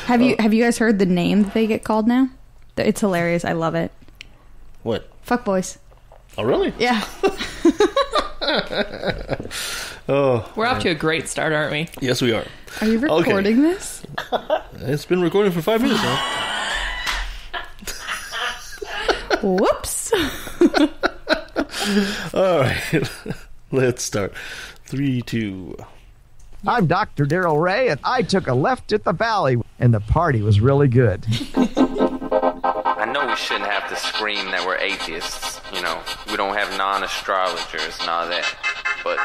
Have you guys heard the name that they get called now? It's hilarious. I love it. What? Fuckboys. Oh, really? Yeah. We're off to a great start, aren't we? Yes, we are. Are you recording this? It's been recording for 5 minutes now. Whoops. All right. Let's start. 3, 2. I'm Dr. Darrell Ray, and I took a left at the Valley, and the party was really good. I know we shouldn't have to scream that we're atheists. You know, we don't have non-astrologers and all that. But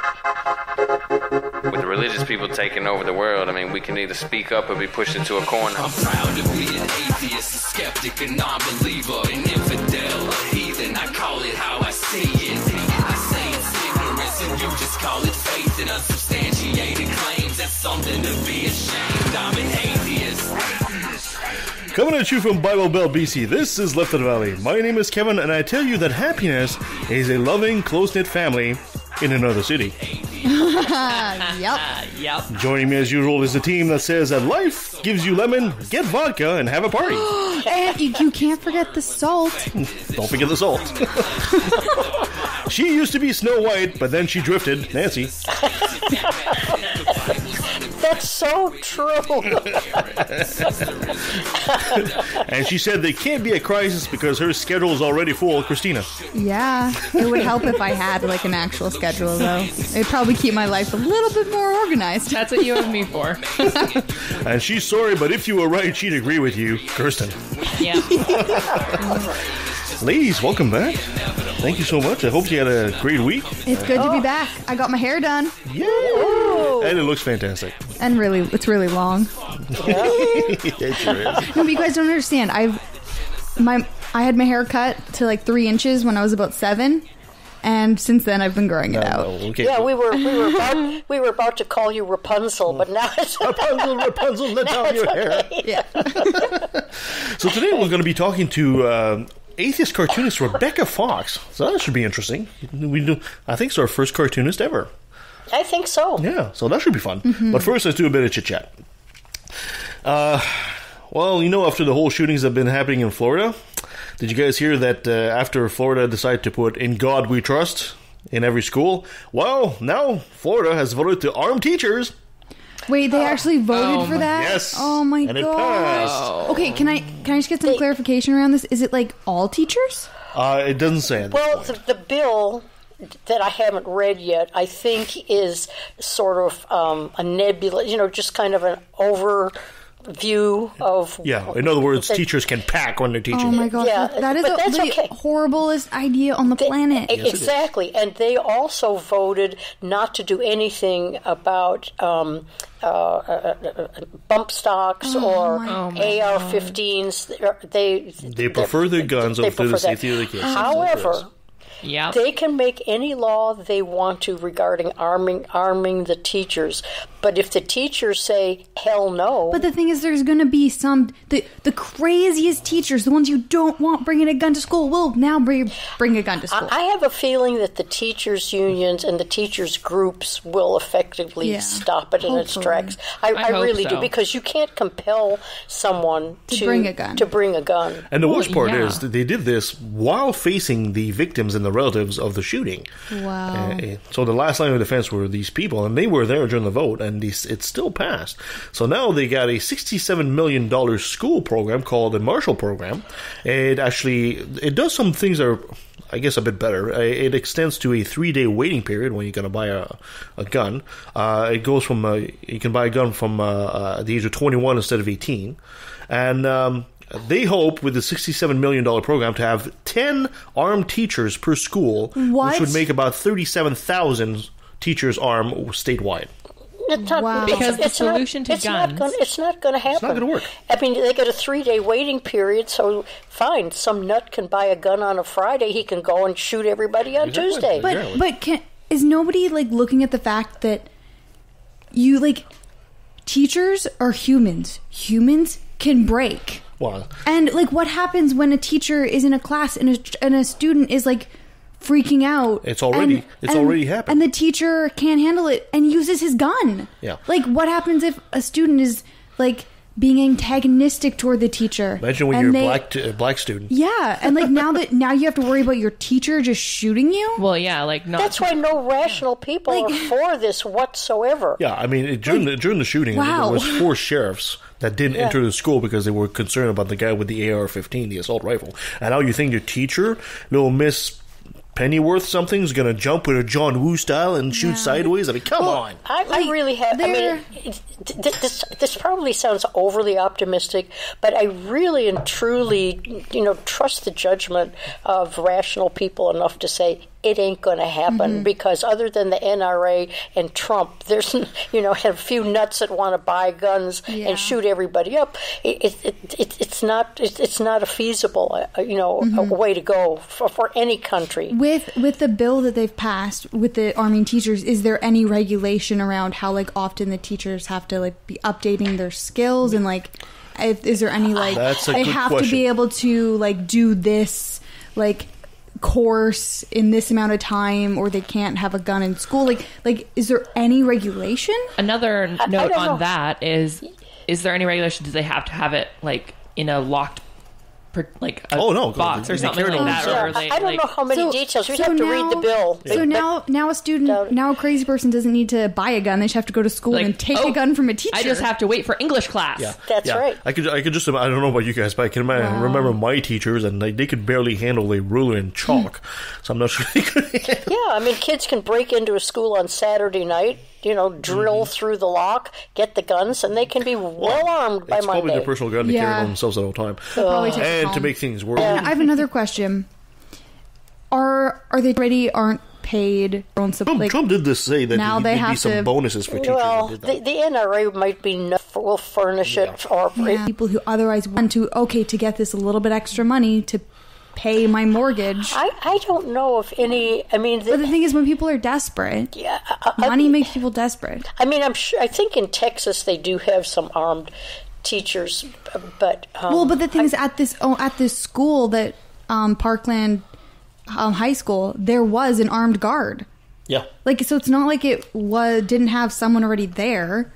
with the religious people taking over the world, I mean, we can either speak up or be pushed into a corner. I'm proud to be an atheist, a skeptic, a non-believer, an infidel, a heathen. I call it how I see it. I say it's ignorance and you just call it faith and unsubstantiated claims. That's something to be ashamed. I'm an atheist. Coming at you from Bible Belt, BC, this is Left of the Valley. My name is Kevin, and I tell you that happiness is a loving, close-knit family in another city. Yep. Joining me as usual is the team that says that life gives you lemon, get vodka, and have a party. And you can't forget the salt. Don't forget the salt. She used to be Snow White, but then she drifted. Nancy. That's so true. And she said there can't be a crisis because her schedule is already full. Christina. Yeah, it would help if I had like an actual schedule, though. It'd probably keep my life a little bit more organized. That's what you have me for. And she's sorry, but if you were right, she'd agree with you. Kirsten. Yeah. Ladies, welcome back. Thank you so much. I hope you had a great week. It's good to be back. I got my hair done. Yeah. And it looks fantastic. And really, it's really long. It sure is. No, but you guys don't understand. I had my hair cut to like 3 inches when I was about 7, and since then I've been growing it out. Okay. Yeah, we were about to call you Rapunzel, but now it's Rapunzel, let down your hair. Yeah. So today we're going to be talking to atheist cartoonist Rebecca Fox. So that should be interesting. I think it's our first cartoonist ever. I think so. Yeah, so that should be fun. Mm-hmm. But first, let's do a bit of chit-chat. Well, after the whole shootings that have been happening in Florida, did you guys hear that after Florida decided to put "In God We Trust" in every school? Well, now Florida has voted to arm teachers. Wait, they actually voted for that? Yes. Oh my and it passed. gosh. Okay, can I just get some clarification around this? Is it like all teachers? It doesn't say it. Well, the bill that I haven't read yet, I think is sort of a nebula, just kind of an overview of... Yeah, in other words, teachers can pack when they're teaching. Oh my gosh, Yeah, that is the horriblest idea on the planet. Yes, exactly, and they also voted not to do anything about bump stocks or AR-15s. They prefer the guns over the safety of the kids. However... Yeah. They can make any law they want to regarding arming the teachers. But if the teachers say, hell no... But the thing is, there's going to be the craziest teachers, the ones you don't want bringing a gun to school, will now bring a gun to school. I have a feeling that the teachers' unions and the teachers' groups will effectively stop it in its tracks. I really do, because you can't compel someone to bring a gun. And the worst part is that they did this while facing the victims and the relatives of the shooting. Wow. So the last line of defense were these people, and they were there during the vote, and it still passed. So now they got a $67 million school program called the Marshall Program. It does some things that are, I guess, a bit better. It extends to a 3-day waiting period when you're going to buy a gun. It goes from you can buy a gun from the age of 21 instead of 18, and they hope with the $67 million program to have 10 armed teachers per school, which would make about 37,000 teachers armed statewide. Because the solution to guns... It's not going to happen. It's not going to work. I mean, they get a 3-day waiting period, so fine. Some nut can buy a gun on a Friday. He can go and shoot everybody on Tuesday. But is nobody, looking at the fact that teachers are humans. Humans can break. Wow. And, what happens when a teacher is in a class and a student is, freaking out? It's already happened. And the teacher can't handle it and uses his gun. Yeah. What happens if a student is, being antagonistic toward the teacher. Imagine when you're a black student. Yeah, and like now you have to worry about your teacher just shooting you. Well, yeah, like that's why no rational people are for this whatsoever. Yeah, I mean during the shooting, there was 4 sheriffs that didn't enter the school because they were concerned about the guy with the AR-15, the assault rifle. And now you think your teacher, little Miss Pennyworth something, is going to jump with a John Woo style and shoot sideways? I mean, come on. I really have. I mean, this probably sounds overly optimistic, but I really and truly, trust the judgment of rational people enough to say it ain't going to happen because other than the NRA and Trump, there's a few nuts that want to buy guns and shoot everybody up. It's not a feasible a way to go for any country. With the bill that they've passed with the arming teachers, is there any regulation around how like often the teachers have to like be updating their skills and like is there any like they have to be able to like do this like course in this amount of time or they can't have a gun in school? Like is there any regulation? Another note on that is there any regulation? Do they have to have it like in a locked box or something like that? Or I don't know how many details. You'd have to read the bill. So now a student, now a crazy person doesn't need to buy a gun. They just have to go to school and take a gun from a teacher. I just have to wait for English class. Yeah. That's right. I could just, I don't know about you guys, but I can remember my teachers, and they could barely handle a ruler and chalk. So I'm not sure they could handle. Yeah, I mean, kids can break into a school on Saturday night, drill through the lock, get the guns, and they can be well armed by Monday. It's probably their personal gun to carry on themselves at all time. And to make things worse. I have another question. Are they aren't paid? Trump did this say that now there'd be some bonuses for teachers. Well, the NRA might will furnish it for people who otherwise want to get this a little bit extra money to pay my mortgage. I don't know if any. I mean, but the thing is, when people are desperate, money makes people desperate. I mean, I'm sure. I think in Texas they do have some armed teachers, but but the thing is, at this school that Parkland High School, there was an armed guard. Yeah, so it's not like it didn't have someone already there.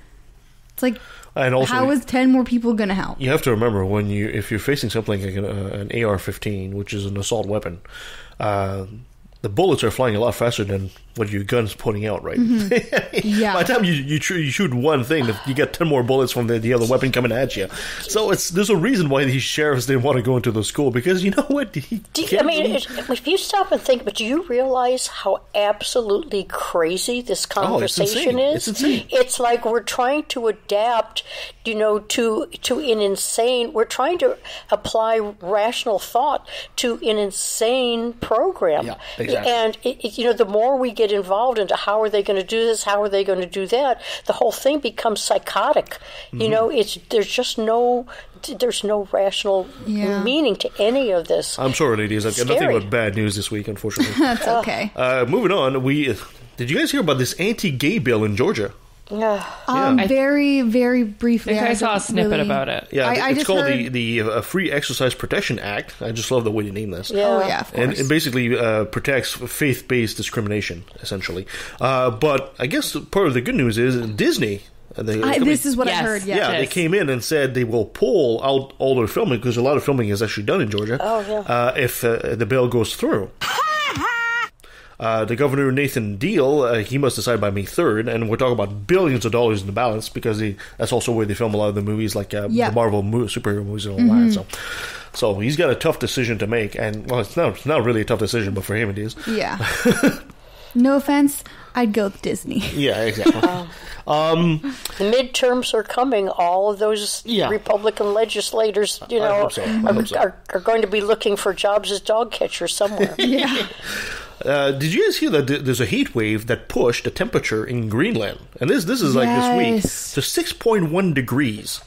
It's like. And also, how is 10 more people going to help? You have to remember if you're facing something like an AR-15, which is an assault weapon, the bullets are flying a lot faster than what your gun's putting out, right? Yeah. By the time you shoot one thing, you get 10 more bullets from the other weapon coming at you. So there's a reason why these sheriffs didn't want to go into the school, because you know what? If you stop and think, but do you realize how absolutely crazy this conversation is? It's insane. It's like we're trying to adapt, to an insane. We're trying to apply rational thought to an insane program. Yeah, exactly. And the more we get involved into how are they going to do this, how are they going to do that, the whole thing becomes psychotic. There's no rational meaning to any of this. I'm sorry, ladies. I've got nothing but bad news this week, unfortunately. That's okay. Moving on, did you guys hear about this anti-gay bill in Georgia? Very, very briefly. I saw a snippet about it. Yeah, it's called the Free Exercise Protection Act. I just love the way you name this. Yeah. Oh, yeah, of course. And it basically protects faith-based discrimination, essentially. But I guess part of the good news is Disney. This is what I heard. Yeah, they came in and said they will pull out all their filming, because a lot of filming is actually done in Georgia. If the bill goes through. The governor, Nathan Deal, he must decide by May 3rd, and we're talking about billions of dollars in the balance, because that's also where they film a lot of the movies, like the Marvel superhero movies and all that. So he's got a tough decision to make, and it's not really a tough decision, but for him it is. Yeah. No offense, I'd go with Disney. Yeah, exactly. The midterms are coming. All of those Republican legislators, are going to be looking for jobs as dog catchers somewhere. Yeah. Did you guys hear that there's a heat wave that pushed the temperature in Greenland? And this is like this week to 6.1 degrees.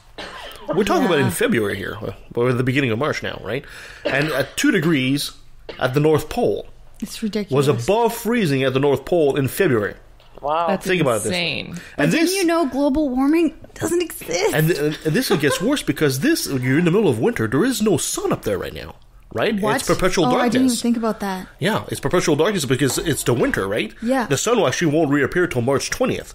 We're talking about in February here. We're at the beginning of March now, right? And at 2 degrees at the North Pole. It's ridiculous. Was above freezing at the North Pole in February. Wow. That's Think insane. About this. And didn't global warming doesn't exist? And this gets worse because you're in the middle of winter. There is no sun up there right now. Right? What? It's perpetual darkness. I didn't even think about that. Yeah, it's perpetual darkness because it's the winter, right? Yeah. The sun actually won't reappear till March 20th.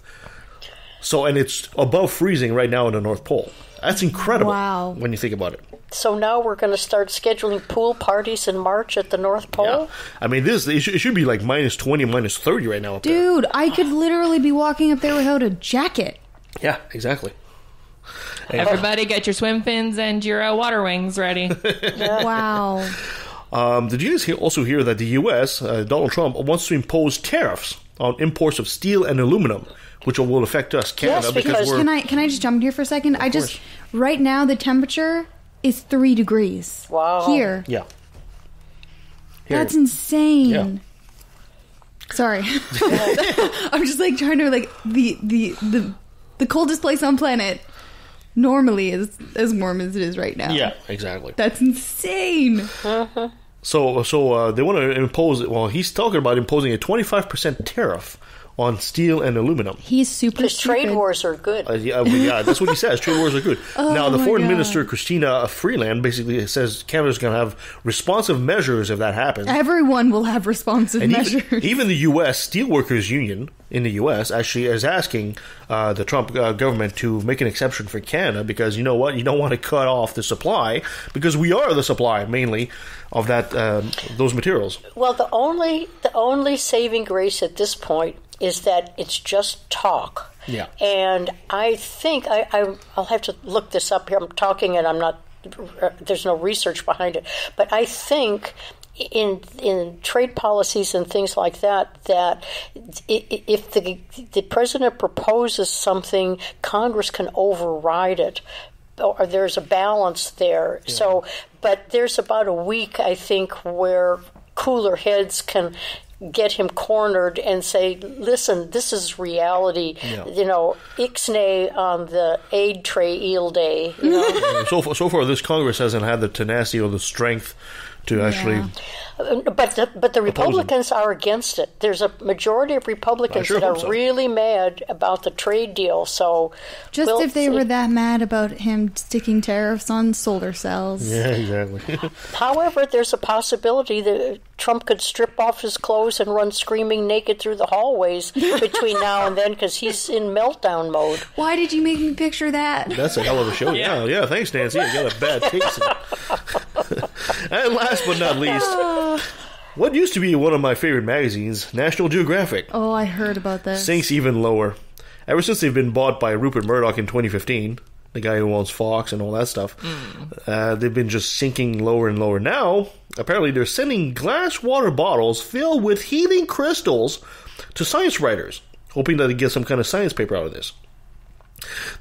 So, and it's above freezing right now in the North Pole. That's incredible. Wow. When you think about it. So now we're going to start scheduling pool parties in March at the North Pole? Yeah. I mean, it should be like minus 20, minus 30 right now up there. Dude, I could literally be walking up there without a jacket. Yeah, exactly. Everybody get your swim fins and your water wings ready. Wow. Did you guys also hear that the U.S., Donald Trump, wants to impose tariffs on imports of steel and aluminum, which will affect us, Canada? Yes, because can I just jump in here for a second? Right now the temperature is 3 degrees. Wow. Here. Yeah. That's insane. Yeah. Sorry. I'm just like trying to the coldest place on planet normally is as warm as it is right now. Yeah, exactly. That's insane. Uh-huh. So they want to impose, well, he's talking about imposing a 25% tariff on steel and aluminum. He's super stupid. Trade wars are good. Yeah, that's what he says. Trade wars are good. Now, the foreign minister, Christina Freeland, basically says Canada's going to have responsive measures if that happens. Everyone will have responsive measures. Even the U.S. Steelworkers Union in the U.S. actually is asking the Trump government to make an exception for Canada because, you know what, you don't want to cut off the supply because we are the supply, mainly, of that those materials. Well, the only saving grace at this point is that it's just talk. Yeah. And I think I'll have to look this up here. I'm talking and I'm not. There's no research behind it, but I think in trade policies and things like that if the president proposes something, Congress can override it. Or there's a balance there. Yeah. So, but there's about a week, I think, where cooler heads can get him cornered and say, listen, this is reality. Yeah. You know, ixnay on the aid tray eel day. You know? So far, this Congress hasn't had the tenacity or the strength to actually... But the Republicans are against it. There's a majority of Republicans that are really mad about the trade deal. So if they were that mad about him sticking tariffs on solar cells. Yeah, exactly. However, there's a possibility that Trump could strip off his clothes and run screaming naked through the hallways between now and then because he's in meltdown mode. Why did you make me picture that? That's a hell of a show. Yeah. Thanks, Nancy. I got a bad taste. And last but not least, what used to be one of my favorite magazines, National Geographic. Oh, I heard about this. Sinks even lower. Ever since they've been bought by Rupert Murdoch in 2015, the guy who owns Fox and all that stuff, they've been just sinking lower and lower. Now, apparently they're sending glass water bottles filled with healing crystals to science writers, hoping that they get some kind of science paper out of this.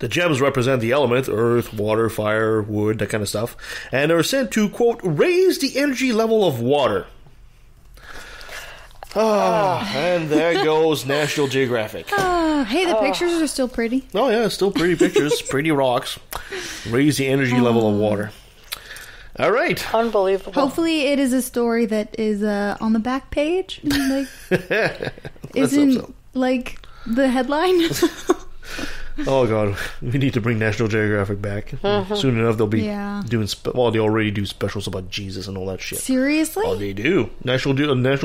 The gems represent the element, earth, water, fire, wood, that kind of stuff, and are sent to, quote, raise the energy level of water. And there goes National Geographic. Hey, the pictures are still pretty. Oh, yeah, still pretty pictures, pretty rocks. Raise the energy level of water. All right. Unbelievable. Hopefully it is a story that is on the back page. Like, like the headline. Oh, God. We need to bring National Geographic back. Soon enough, they'll be doing... they already do specials about Jesus and all that shit. Seriously? Oh, they do. National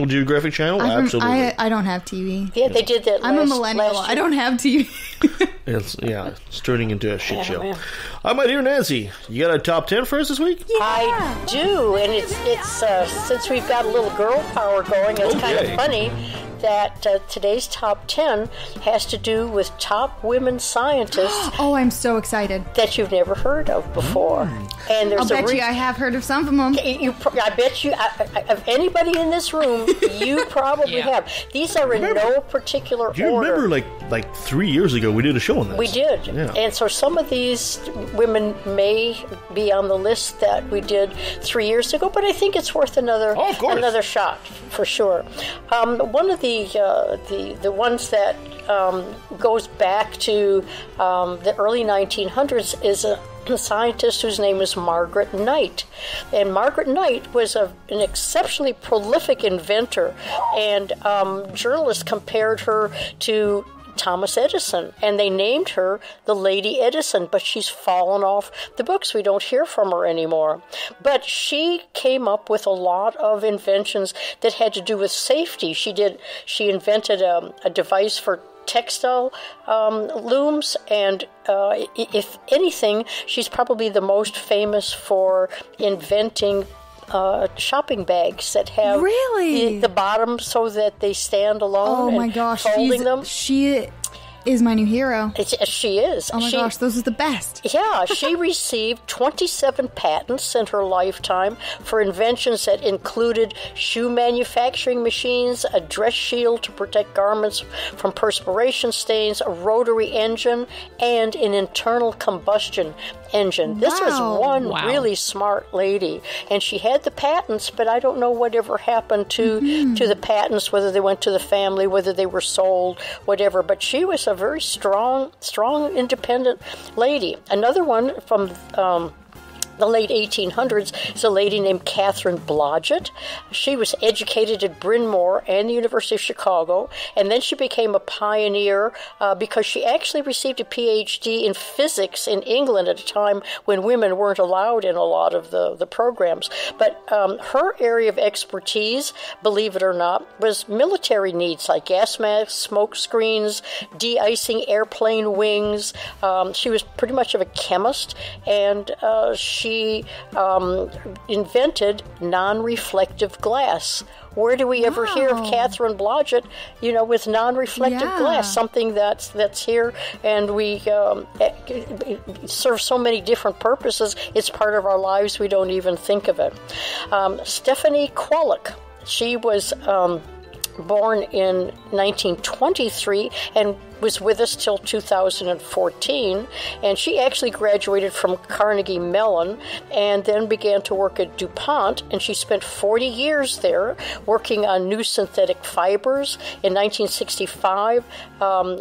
Geographic channel? Absolutely. I don't have TV. Yeah, they did that I'm a millennial. I don't have TV. It's turning into a shit show. My dear Nancy, you got a top 10 for us this week? Yeah. I do, and it's since we've got a little girl power going, it's kind of funny that today's top 10 has to do with top women scientists. Oh, I'm so excited. That you've never heard of before. And there's I'll bet you I have heard of some of them. I bet you, of anybody in this room, you probably have. These are in no particular order. Do you remember, like 3 years ago, we did a show on this? We did. Yeah. And so some of these women may be on the list that we did 3 years ago, but I think it's worth another shot, for sure. One of the ones that goes back to the early 1900s is a scientist whose name is Margaret Knight. And Margaret Knight was an exceptionally prolific inventor, and journalists compared her to Thomas Edison, and they named her the Lady Edison, but she's fallen off the books. We don't hear from her anymore. But she came up with a lot of inventions that had to do with safety. She invented a device for textile looms, and if anything, she's probably the most famous for inventing shopping bags that have the bottom so that they stand alone. Oh my gosh, folding them. She is my new hero. She is. Oh my gosh, those are the best. Yeah, she received 27 patents in her lifetime for inventions that included shoe manufacturing machines, a dress shield to protect garments from perspiration stains, a rotary engine, and an internal combustion engine. This was one really smart lady, and she had the patents, but I don't know whatever happened to the patents, whether they went to the family, whether they were sold, whatever. But she was a very strong, independent lady. Another one from the late 1800s is a lady named Catherine Blodgett. She was educated at Bryn Mawr and the University of Chicago, and then she became a pioneer because she actually received a PhD in physics in England at a time when women weren't allowed in a lot of the programs. But her area of expertise, believe it or not, was military needs like gas masks, smoke screens, de-icing airplane wings. She was pretty much of a chemist, and she invented non-reflective glass. Where do we ever hear of Catherine Blodgett, with non-reflective glass, something that's here, and we serve so many different purposes, it's part of our lives, we don't even think of it. Stephanie Kwolek, she was born in 1923 and was with us till 2014, and she actually graduated from Carnegie Mellon and then began to work at DuPont, and she spent 40 years there working on new synthetic fibers. In 1965,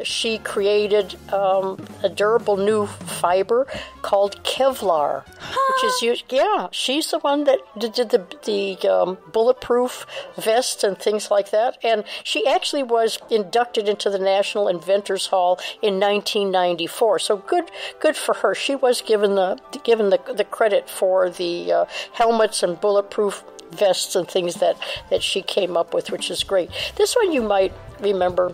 she created a durable new fiber called Kevlar, which is used. Yeah, she's the one that did the bulletproof vests and things like that, and she actually was inducted into the National Inventors Hall in 1994. So good for her. She was given the credit for the helmets and bulletproof vests and things that she came up with, which is great. This one you might remember.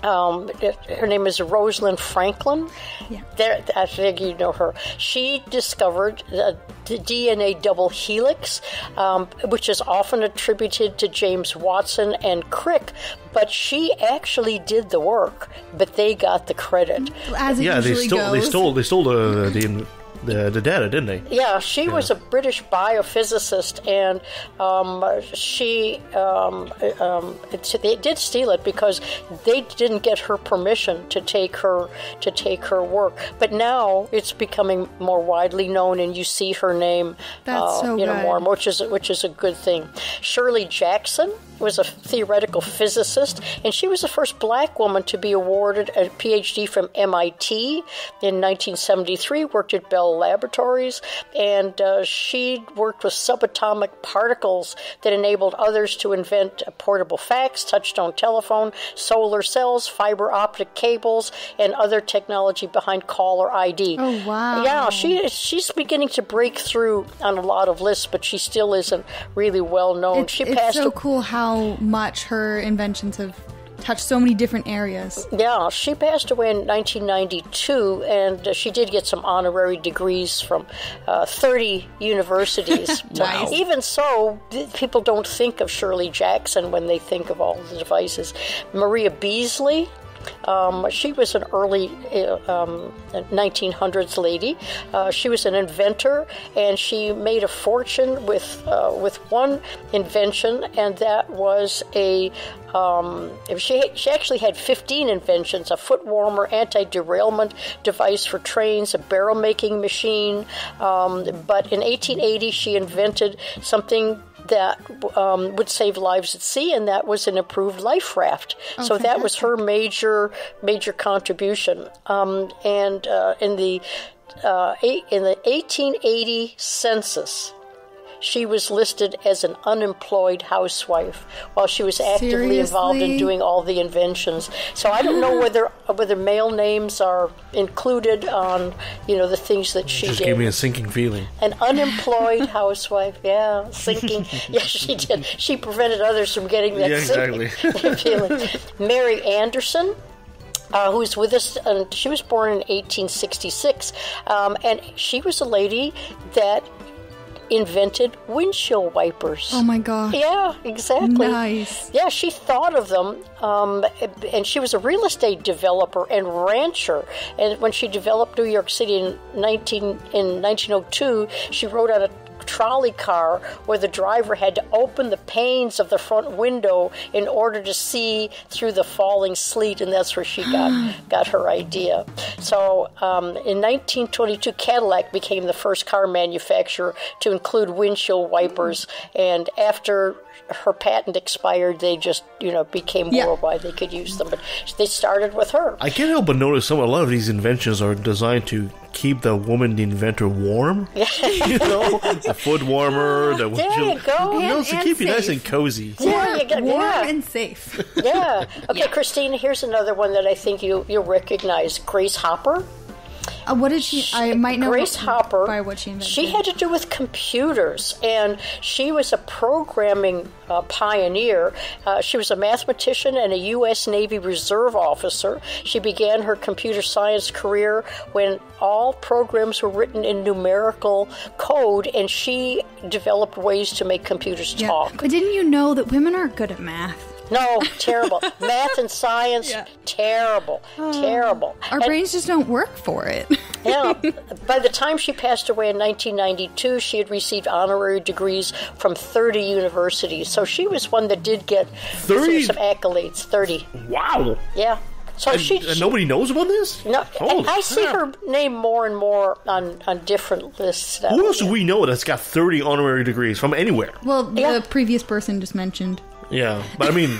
Her name is Rosalind Franklin. Yeah. I think you know her. She discovered the DNA double helix, which is often attributed to James Watson and Crick, but she actually did the work, but they got the credit. As it usually goes. They stole the data, didn't they? Yeah, she was a British biophysicist, and they did steal it because they didn't get her permission to take her work. But now it's becoming more widely known, and you see her name, more, which is a good thing. Shirley Jackson was a theoretical physicist, and she was the first black woman to be awarded a PhD from MIT in 1973, worked at Bell Laboratories, and she worked with subatomic particles that enabled others to invent a portable fax, touch-tone telephone, solar cells, fiber optic cables, and other technology behind caller ID. Oh, wow. Yeah, she's beginning to break through on a lot of lists, but she still isn't really well known. It's so cool how much her inventions have touched so many different areas. Yeah, she passed away in 1992, and she did get some honorary degrees from 30 universities. Wow. Even so, people don't think of Shirley Jackson when they think of all the devices. Maria Beasley. She was an early 1900s lady. She was an inventor, and she made a fortune with one invention, and that was she actually had 15 inventions: a foot warmer, anti-derailment device for trains, a barrel-making machine. But in 1880, she invented something that would save lives at sea, and that was an improved life raft. So that was her major contribution. And in the 1880 census, she was listed as an unemployed housewife while she was actively involved in doing all the inventions. So I don't know whether male names are included on the things that she did. Just gave me a sinking feeling. An unemployed housewife, yeah, sinking. Yes, she did. She prevented others from getting that sinking feeling. Mary Anderson. who's with us. And she was born in 1866, and she was a lady that invented windshield wipers. Oh my gosh. Yeah, exactly. Nice. Yeah, she thought of them, and she was a real estate developer and rancher. And when she developed New York City in 1902, she wrote out a trolley car where the driver had to open the panes of the front window in order to see through the falling sleet, and that's where she got her idea. So in 1922, Cadillac became the first car manufacturer to include windshield wipers, and after her patent expired, they just, became worldwide. They could use them, but they started with her. I can't help but notice a lot of these inventions are designed to keep the woman, the inventor, warm. The foot warmer. There you go. To keep you nice and cozy. Warm and safe. Yeah. Okay, Christine, here's another one that I think you'll recognize. Grace Hopper. What did she? I might know Grace Hopper, by what she invented. She had to do with computers, and she was a programming pioneer. She was a mathematician and a U.S. Navy Reserve officer. She began her computer science career when all programs were written in numerical code, and she developed ways to make computers talk. But didn't you know that women aren't good at math? No, terrible. Math and science, terrible. Our brains just don't work for it. Yeah. By the time she passed away in 1992, she had received honorary degrees from 30 universities. So she was one that did get 30? Some accolades. 30. Wow. Yeah. So and nobody knows about this? No, and I see her name more and more on different lists. Who else do we know that's got 30 honorary degrees from anywhere? Well, the previous person just mentioned. Yeah, but I mean,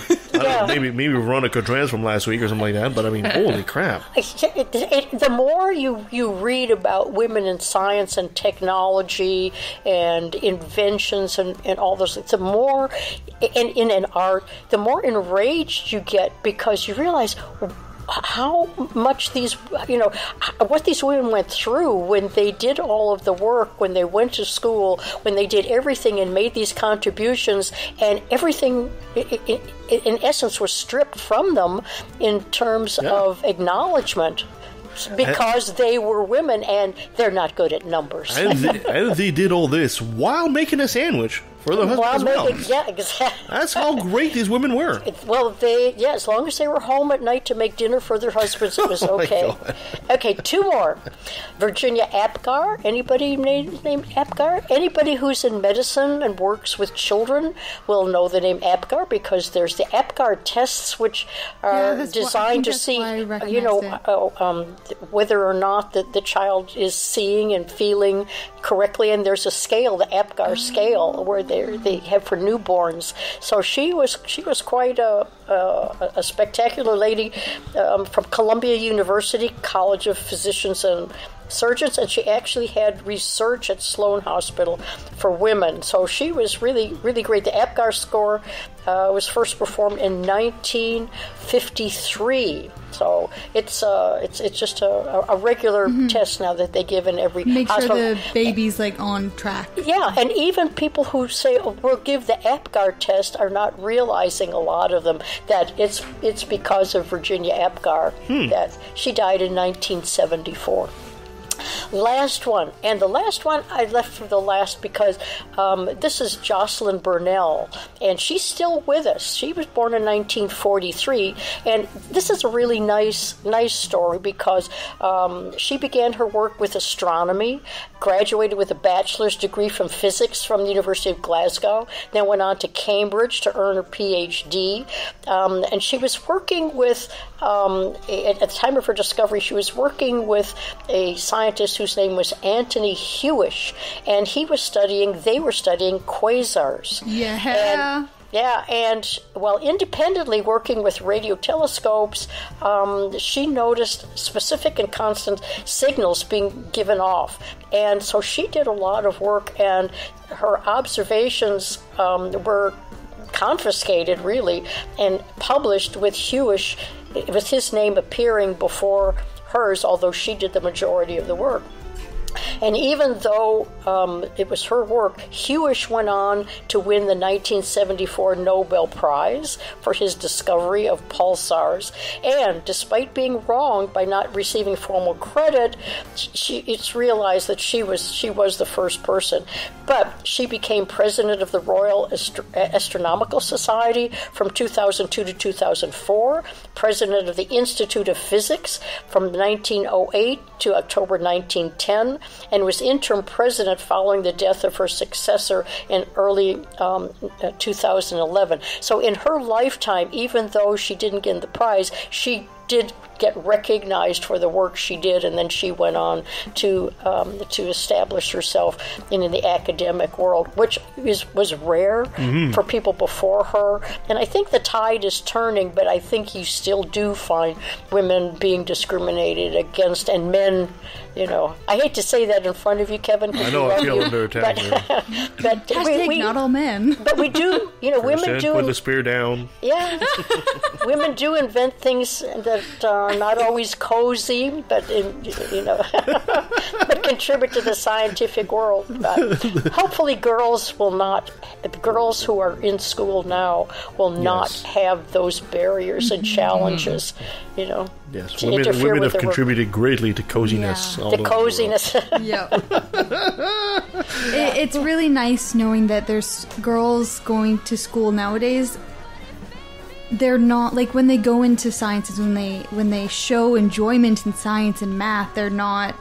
maybe Veronica Trans from last week or something like that, but I mean, holy crap. The more you read about women in science and technology and inventions and all those things, the more, in an art, the more enraged you get because you realize how much these, what these women went through when they did all of the work, when they went to school, when they did everything and made these contributions, and everything, in essence, was stripped from them in terms of acknowledgement. Because they were women and they're not good at numbers. And they did all this while making a sandwich for the husband as well. Yeah, exactly. That's how great these women were. Well, as long as they were home at night to make dinner for their husbands, it was okay. Okay, two more. Virginia Apgar. Anybody named Apgar? Anybody who's in medicine and works with children will know the name Apgar because there's the Apgar tests, which are designed to see, whether or not the child is seeing and feeling correctly. And there's a scale, the Apgar scale, where they have for newborns. So she was quite a spectacular lady from Columbia University College of Physicians and Surgeons, and she actually had research at Sloan Hospital for women. So she was really, really great. The Apgar score was first performed in 1953. So it's just a regular test now that they give in every hospital. Make sure the baby's on track. Yeah, and even people who say we'll give the Apgar test are not realizing, a lot of them, that it's because of Virginia Apgar that she died in 1974. Last one, and the last one I left for the last because this is Jocelyn Burnell, and she's still with us. She was born in 1943, and this is a really nice story because she began her work with astronomy, graduated with a bachelor's degree from physics from the University of Glasgow, then went on to Cambridge to earn her PhD, and she was working with, at the time of her discovery, she was working with a scientist whose name was Anthony Hewish, and they were studying quasars. Yeah. And while independently working with radio telescopes, she noticed specific and constant signals being given off. And so she did a lot of work, and her observations were confiscated, really, and published with Hewish, with his name appearing before hers, although she did the majority of the work. And even though it was her work, Hewish went on to win the 1974 Nobel Prize for his discovery of pulsars. And despite being wrong by not receiving formal credit, it's realized that she was the first person. But she became president of the Royal Astronomical Society from 2002 to 2004, president of the Institute of Physics from 1908 to October 1910, and was interim president following the death of her successor in early 2011. So in her lifetime, even though she didn't get the prize, she did get recognized for the work she did, and then she went on to establish herself in the academic world, which was rare for people before her. And I think the tide is turning, but I think you still do find women being discriminated against, and men. I hate to say that in front of you, Kevin. I know I feel under attack. But not all men. But we do, women do. Put the spear down. Yeah, women do invent things that are not always cozy, but but contribute to the scientific world. But hopefully, girls who are in school now will not have those barriers and challenges. Yes, women have contributed greatly to coziness. Yeah. The coziness. Yeah. It's really nice knowing that there's girls going to school nowadays. They're not like when they go into sciences, when they show enjoyment in science and math, they're not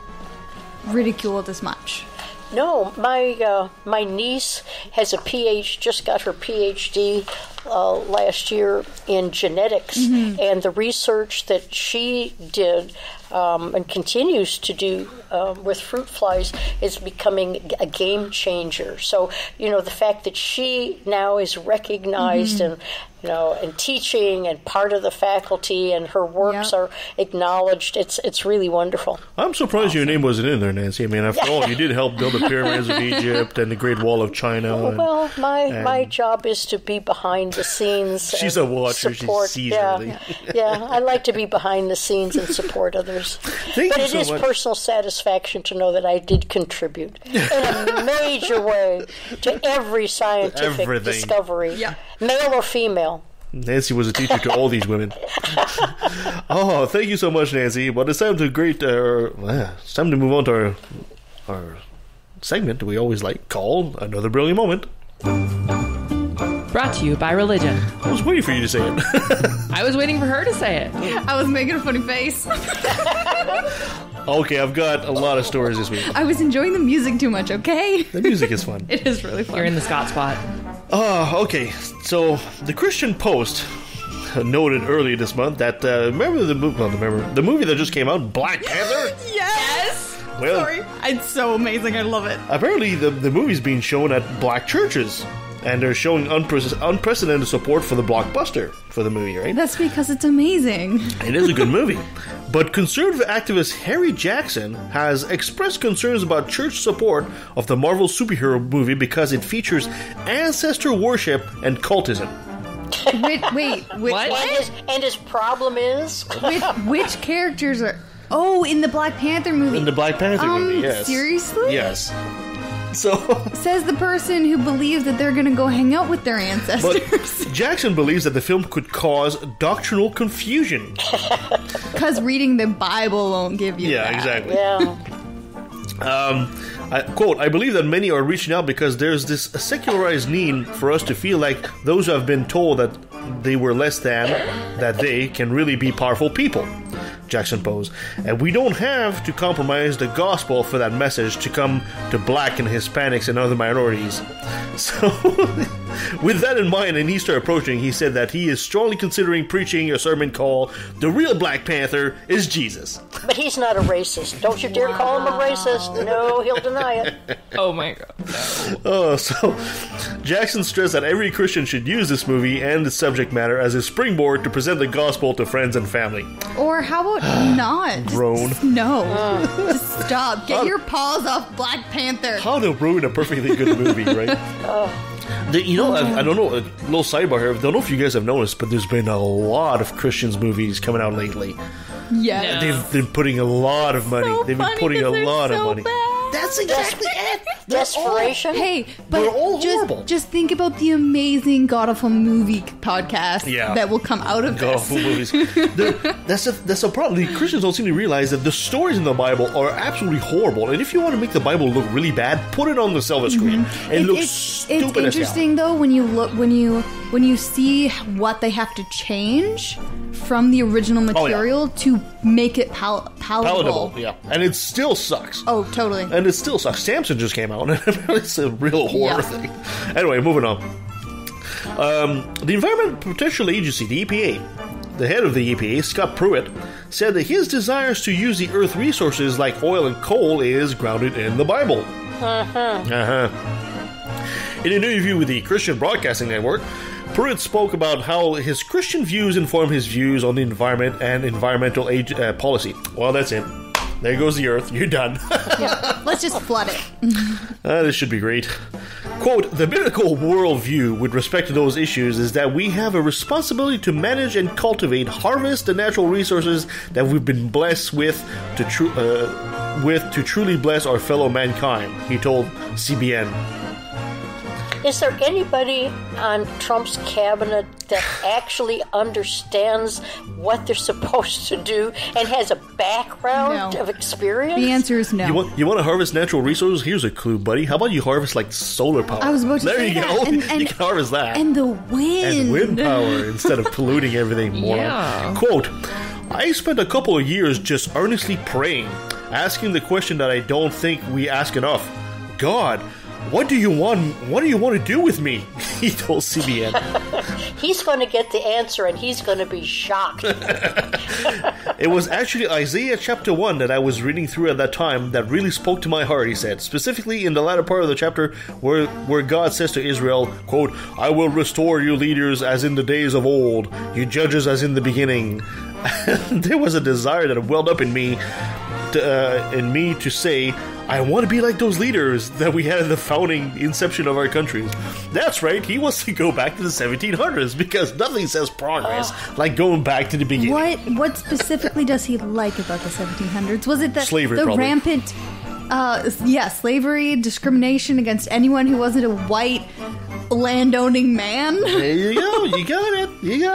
ridiculed as much. No, my niece has just got her PhD last year in genetics, and the research that she did and continues to do with fruit flies is becoming a game changer. So, the fact that she now is recognized and teaching and part of the faculty, and her works are acknowledged. It's really wonderful. I'm surprised your name wasn't in there, Nancy. I mean, after all, you did help build the pyramids of Egypt and the Great Wall of China. Well, my job is to be behind the scenes. She's a watcher. Support. She sees everything. Yeah, I like to be behind the scenes and support others. But it is personal satisfaction to know that I did contribute in a major way to every scientific discovery, male or female. Nancy was a teacher to all these women. Oh, thank you so much, Nancy. But it's time to it's time to move on to our segment we always like, called Another Brilliant Moment. Brought to you by religion. I was waiting for you to say it. I was waiting for her to say it. I was making a funny face. Okay, I've got a lot of stories this week. I was enjoying the music too much, okay? The music is fun. It is really fun. You're in the Scott spot. Okay. So, the Christian Post noted earlier this month that, remember the movie that just came out, Black Panther? Yes! Well, sorry. It's so amazing. I love it. Apparently, the movie's being shown at black churches. And they're showing unprecedented support for the blockbuster for the movie, right? That's because it's amazing. It is a good movie. But conservative activist Harry Jackson has expressed concerns about church support of the Marvel superhero movie because it features ancestor worship and cultism. Wait, what? And his problem is? Which characters are... Oh, in the Black Panther movie. In the Black Panther movie, yes. Seriously? Yes. So says the person who believes that they're going to go hang out with their ancestors. But Jackson believes that the film could cause doctrinal confusion. Because reading the Bible won't give you that. Exactly. Yeah. I believe that many are reaching out because there's this secularized need for us to feel like those who have been told that they were less than, that they can really be powerful people, Jackson posed. And we don't have to compromise the gospel for that message to come to black and Hispanics and other minorities. So, with that in mind, and Easter approaching, he said that he is strongly considering preaching a sermon called "The Real Black Panther is Jesus." But he's not a racist. Don't you dare call him a racist. No, he'll deny it. Oh my God. No. So, Jackson stressed that every Christian should use this movie and its subject matter as a springboard to present the gospel to friends and family. Or how about not? Groan. No. Just stop. Get your paws off Black Panther. How to ruin a perfectly good movie, right? I don't know, a little sidebar here. I don't know if you guys have noticed, but there's been a lot of Christians movies coming out lately. Yeah. They've been putting a lot of money. So They've been putting a lot of money. Bad. That's exactly it. Desperation. Hey, but they're all horrible. Just think about the amazing God Awful movie podcast that will come out of God this. Awful movies. That's a problem. The Christians don't seem to realize that the stories in the Bible are absolutely horrible. And if you want to make the Bible look really bad, put it on the silver screen. It looks stupid as hell. It's interesting though when you see what they have to change from the original material to make it palatable. Yeah. And it still sucks. Oh, totally. And it still sucks. Samson just came out, and it's a real horror thing. Anyway, moving on. The Environment Protection Agency, the EPA, the head of the EPA, Scott Pruitt, said that his desires to use the Earth's resources like oil and coal is grounded in the Bible. In an interview with the Christian Broadcasting Network, Pruitt spoke about how his Christian views inform his views on the environment and environmental policy. Well, that's it. There goes the Earth. You're done. Let's just flood it. This should be great. Quote, the biblical worldview with respect to those issues is that we have a responsibility to manage and cultivate, harvest the natural resources that we've been blessed with to truly bless our fellow mankind, he told CBN. Is there anybody on Trump's cabinet that actually understands what they're supposed to do and has a background of experience? The answer is no. You want to harvest natural resources? Here's a clue, buddy. How about you harvest like solar power? I was about to there say you that. go. And you can harvest that. And the wind. And wind power instead of polluting everything more. Yeah. Quote, I spent a couple of years just earnestly praying, asking the question that I don't think we ask enough. God, what do you want to do with me? He told CBN. He's going to get the answer and he's going to be shocked. It was actually Isaiah chapter 1 that I was reading through at that time that really spoke to my heart, he said. Specifically in the latter part of the chapter where God says to Israel, quote, I will restore you leaders as in the days of old, you judges as in the beginning. There was a desire that welled up in me to say, I want to be like those leaders that we had in the founding inception of our countries. That's right, he wants to go back to the 1700s because nothing says progress like going back to the beginning. What specifically does he like about the 1700s? Was it slavery, the probably. Rampant slavery, discrimination against anyone who wasn't a white landowning man? There you go, you got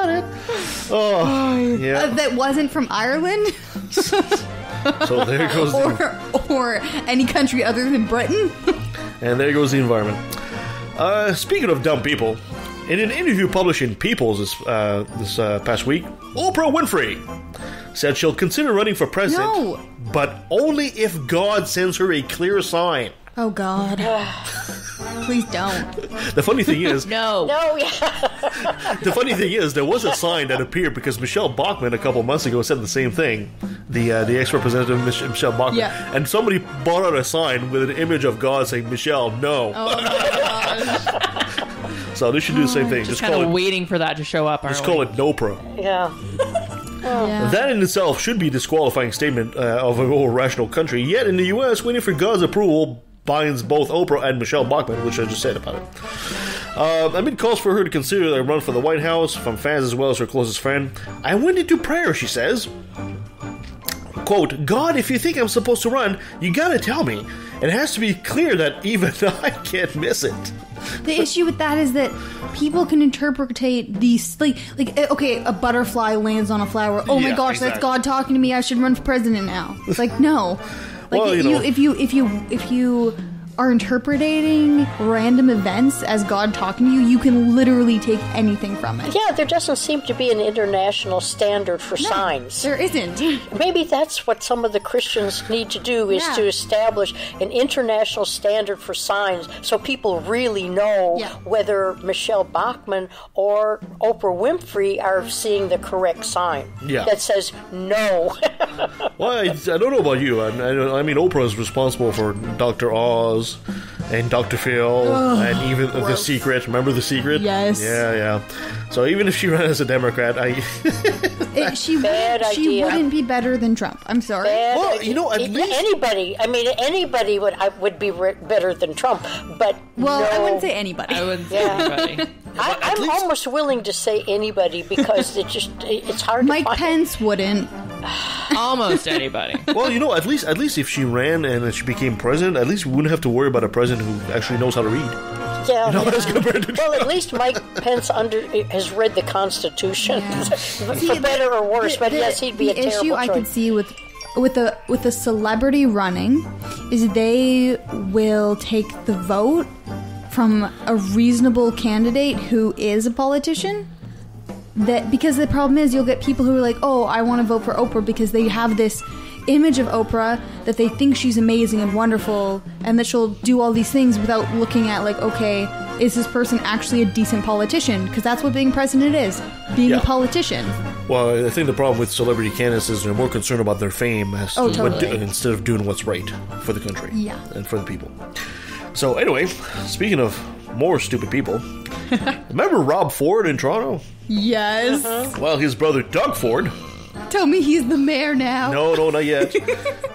it. Oh, yeah. That wasn't from Ireland? So there goes or any country other than Britain. And there goes the environment. Speaking of dumb people, in an interview published in People's this past week, Oprah Winfrey said she'll consider running for president, but only if God sends her a clear sign. Oh, God. Please don't. The funny thing is... No, The funny thing is, there was a sign that appeared because Michelle Bachmann a couple months ago said the same thing. The ex-representative Michelle Bachmann. Yeah. And somebody brought out a sign with an image of God saying, Michelle, no. Oh, my gosh. So they should do the same thing. Just kind of waiting for that to show up, Just call it Oprah. Yeah. Yeah. That in itself should be a disqualifying statement of a more rational country. Yet in the U.S., waiting for God's approval binds both Oprah and Michelle Bachmann, which I just said about it. Amid calls for her to consider a run for the White House from fans as well as her closest friend, I went into prayer, she says. Quote, God, if you think I'm supposed to run, you gotta tell me. It has to be clear that even I can't miss it. The issue with that is that people can interpretate these, like okay, a butterfly lands on a flower. Oh my gosh, exactly. That's God talking to me. I should run for president now. It's like, no. Like, well, if you are interpreting random events as God talking to you, you can literally take anything from it. Yeah, there doesn't seem to be an international standard for signs. There isn't. Maybe that's what some of the Christians need to do, is to establish an international standard for signs so people really know whether Michelle Bachmann or Oprah Winfrey are seeing the correct sign that says no. Well, I don't know about you. I mean, Oprah is responsible for Dr. Oz and Dr. Phil and even The Secret. Remember The Secret? Yes. Yeah. So even if she ran as a Democrat, she wouldn't be better than Trump. I'm sorry. Well, you know, at least anybody would be better than Trump, but I wouldn't say anybody. I wouldn't say anybody. I'm almost willing to say anybody because it's hard. Mike Pence wouldn't. Almost anybody. Well, at least if she ran and she became president, at least we wouldn't have to worry about a president who actually knows how to read. Yeah. Well, at least Mike Pence has read the Constitution, for better or worse. But yes, he'd be a terrible choice. The issue I could see with a celebrity running is they will take the vote from a reasonable candidate who is a politician. Because the problem is you'll get people who are like, oh, I want to vote for Oprah because they have this image of Oprah that they think she's amazing and wonderful and that she'll do all these things without looking at, like, okay, is this person actually a decent politician? Because that's what being president is, being a politician. Well, I think the problem with celebrity candidates is they're more concerned about their fame instead of doing what's right for the country and for the people. So anyway, speaking of more stupid people, remember Rob Ford in Toronto? Yes. Well, his brother Doug Ford. Tell me he's the mayor now. No, not yet.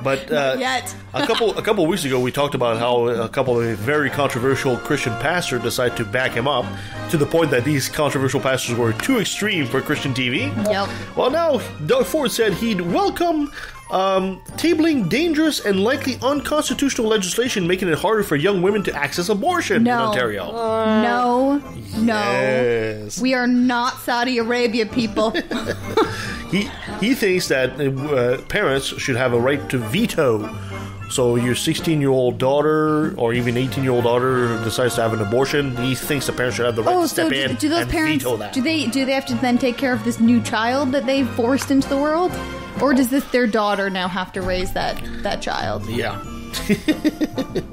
But not yet. a couple weeks ago, we talked about how a couple of very controversial Christian pastors decided to back him up to the point that these controversial pastors were too extreme for Christian TV. Yep. Well, now Doug Ford said he'd welcome tabling dangerous and likely unconstitutional legislation making it harder for young women to access abortion in Ontario. No. Yes. We are not Saudi Arabia, people. He thinks that parents should have a right to veto. So your 16-year-old daughter or even 18-year-old daughter decides to have an abortion, he thinks the parents should have the right to step in and veto that. Do they have to then take care of this new child that they've forced into the world? Or does their daughter now have to raise that child? Yeah.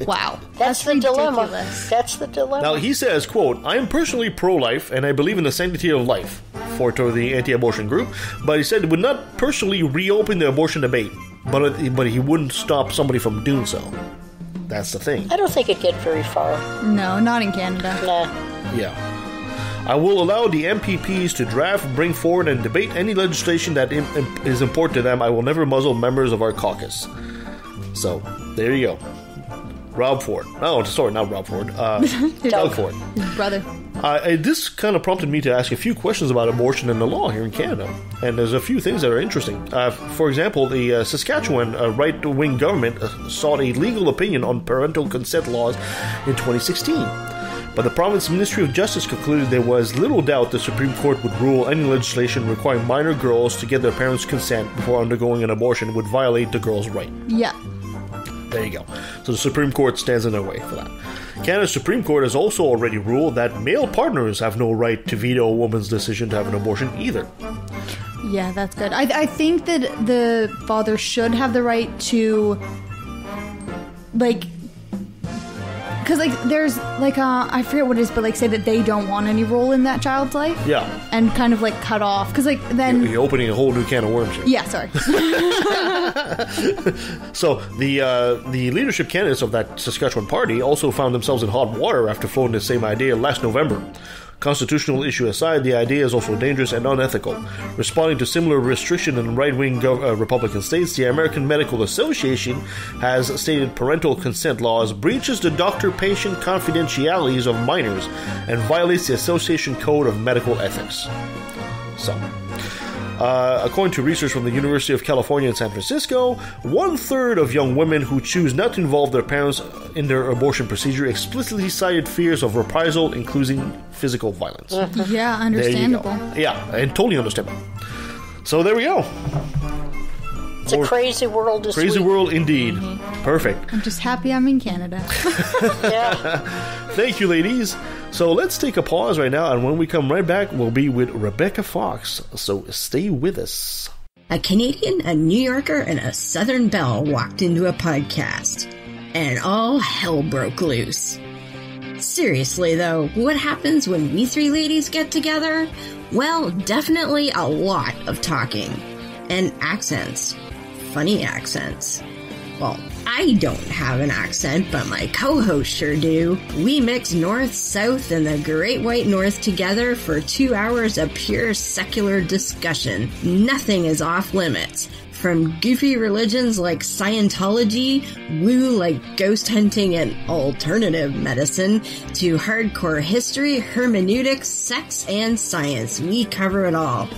Wow. That's the dilemma. That's the dilemma. Now, he says, quote, I am personally pro-life and I believe in the sanctity of life, for the anti-abortion group, but he said he would not personally reopen the abortion debate, but he wouldn't stop somebody from doing so. That's the thing. I don't think it'd get very far. No, not in Canada. Nah. Yeah. I will allow the MPPs to draft, bring forward, and debate any legislation that is important to them. I will never muzzle members of our caucus. So, there you go. Rob Ford. Oh, sorry, not Rob Ford. Doug Ford. His brother. This kind of prompted me to ask a few questions about abortion and the law here in Canada. And there's a few things that are interesting. For example, the Saskatchewan right-wing government sought a legal opinion on parental consent laws in 2016. But the province Ministry of Justice concluded there was little doubt the Supreme Court would rule any legislation requiring minor girls to get their parents' consent before undergoing an abortion would violate the girl's right. Yeah. There you go. So the Supreme Court stands in their way for that. Canada's Supreme Court has also already ruled that male partners have no right to veto a woman's decision to have an abortion either. Yeah, that's good. I think that the father should have the right to, like... Because, like, there's, like, I forget what it is, but, like, say that they don't want any role in that child's life. Yeah. And kind of, like, cut off. Because, like, then... You're opening a whole new can of worms here. Yeah, sorry. So, the leadership candidates of that Saskatchewan party also found themselves in hot water after floating the same idea last November. Constitutional issue aside, the idea is also dangerous and unethical. Responding to similar restriction in right-wing Republican states, the American Medical Association has stated parental consent laws breaches the doctor-patient confidentialities of minors and violates the Association Code of Medical Ethics. So, according to research from the University of California in San Francisco, 1/3 of young women who choose not to involve their parents in their abortion procedure explicitly cited fears of reprisal, including physical violence. Yeah, understandable. Yeah, and totally understandable. So there we go. It's a crazy world this Crazy week. world indeed. Mm-hmm. Perfect. I'm just happy I'm in Canada. Yeah. Thank you, ladies. So let's take a pause right now, and when we come right back, we'll be with Rebecca Fox. So stay with us. A Canadian, a New Yorker, and a Southern belle walked into a podcast, and all hell broke loose. Seriously, though, what happens when we three ladies get together? Well, definitely a lot of talking. And accents. Funny accents. Well, I don't have an accent, but my co-hosts sure do. We mix North, South, and the Great White North together for 2 hours of pure secular discussion. Nothing is off limits. From goofy religions like Scientology, woo like ghost hunting and alternative medicine, to hardcore history, hermeneutics, sex, and science. We cover it all.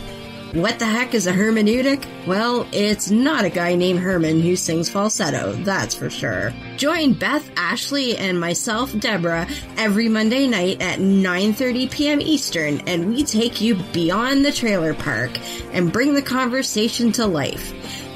What the heck is a hermeneutic? Well, it's not a guy named Herman who sings falsetto, that's for sure. Join Beth, Ashley, and myself, Deborah, every Monday night at 9:30 p.m. Eastern, and we take you beyond the trailer park and bring the conversation to life.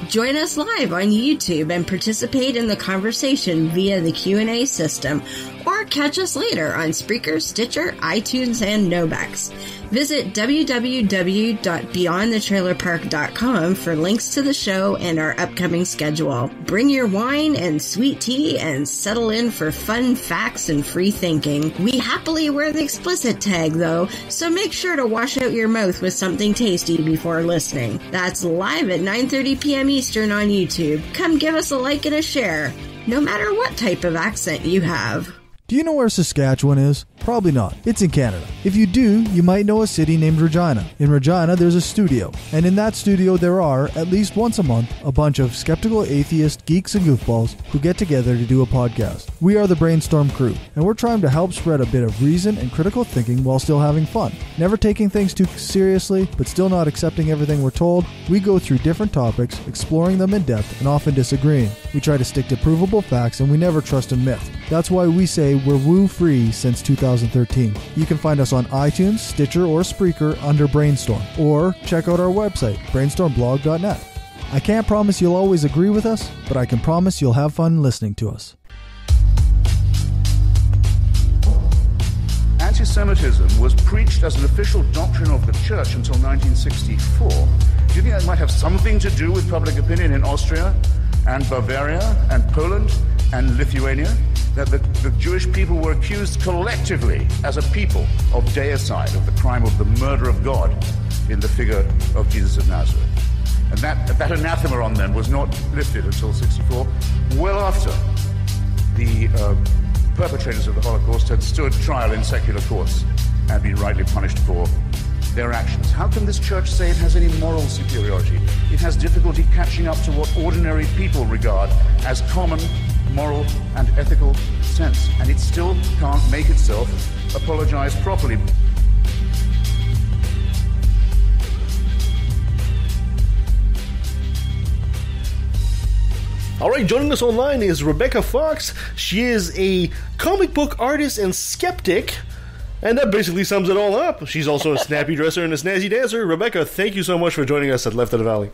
Join us live on YouTube and participate in the conversation via the Q&A system, or catch us later on Spreaker, Stitcher, iTunes, and Nobex. Visit www.beyondthetrailerpark.com for links to the show and our upcoming schedule. Bring your wine and sweet tea and settle in for fun facts and free thinking. We happily wear the explicit tag, though, so make sure to wash out your mouth with something tasty before listening. That's live at 9:30 p.m. Eastern on YouTube. Come give us a like and a share, no matter what type of accent you have. Do you know where Saskatchewan is? Probably not. It's in Canada. If you do, you might know a city named Regina. In Regina, there's a studio. And in that studio, there are, at least once a month, a bunch of skeptical atheist geeks and goofballs who get together to do a podcast. We are the Brainstorm Crew, and we're trying to help spread a bit of reason and critical thinking while still having fun. Never taking things too seriously, but still not accepting everything we're told. We go through different topics, exploring them in depth, and often disagreeing. We try to stick to provable facts, and we never trust a myth. That's why we say we're woo-free since 2013. You can find us on iTunes, Stitcher, or Spreaker under Brainstorm, or check out our website, brainstormblog.net. I can't promise you'll always agree with us, but I can promise you'll have fun listening to us. Anti-Semitism was preached as an official doctrine of the church until 1964. Do you think that might have something to do with public opinion in Austria and Bavaria and Poland and Lithuania? That the Jewish people were accused collectively as a people of deicide, of the crime of the murder of God in the figure of Jesus of Nazareth. And that anathema on them was not lifted until 64, well after the perpetrators of the Holocaust had stood trial in secular courts and been rightly punished for their actions. How can this church say it has any moral superiority? It has difficulty catching up to what ordinary people regard as common moral and ethical sense, and it still can't make itself apologize properly. All right, joining us online is Rebecca Fox. She is a comic book artist and skeptic, and that basically sums it all up. She's also a snappy dresser and a snazzy dancer. Rebecca, thank you so much for joining us at Left of the Valley.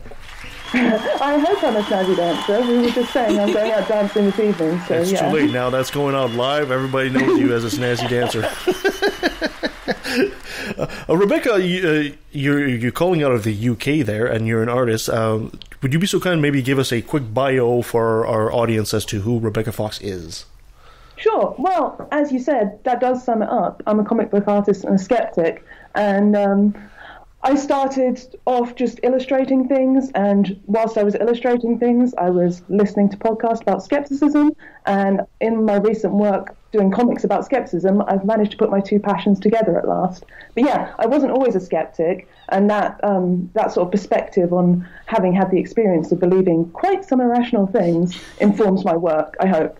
I hope I'm a snazzy dancer. We were just saying I'm going out dancing this evening. So it's too late now. That's going out live. Everybody knows you as a snazzy dancer. Rebecca, you're calling out of the UK there, and you're an artist. Would you be so kind maybe give us a quick bio for our audience as to who Rebecca Fox is? Sure. Well, as you said, that does sum it up. I'm a comic book artist and a skeptic, and I started off just illustrating things, and whilst I was illustrating things, I was listening to podcasts about skepticism, and in my recent work doing comics about skepticism, I've managed to put my two passions together at last. But yeah, I wasn't always a skeptic, and that sort of perspective on having had the experience of believing quite some irrational things informs my work, I hope.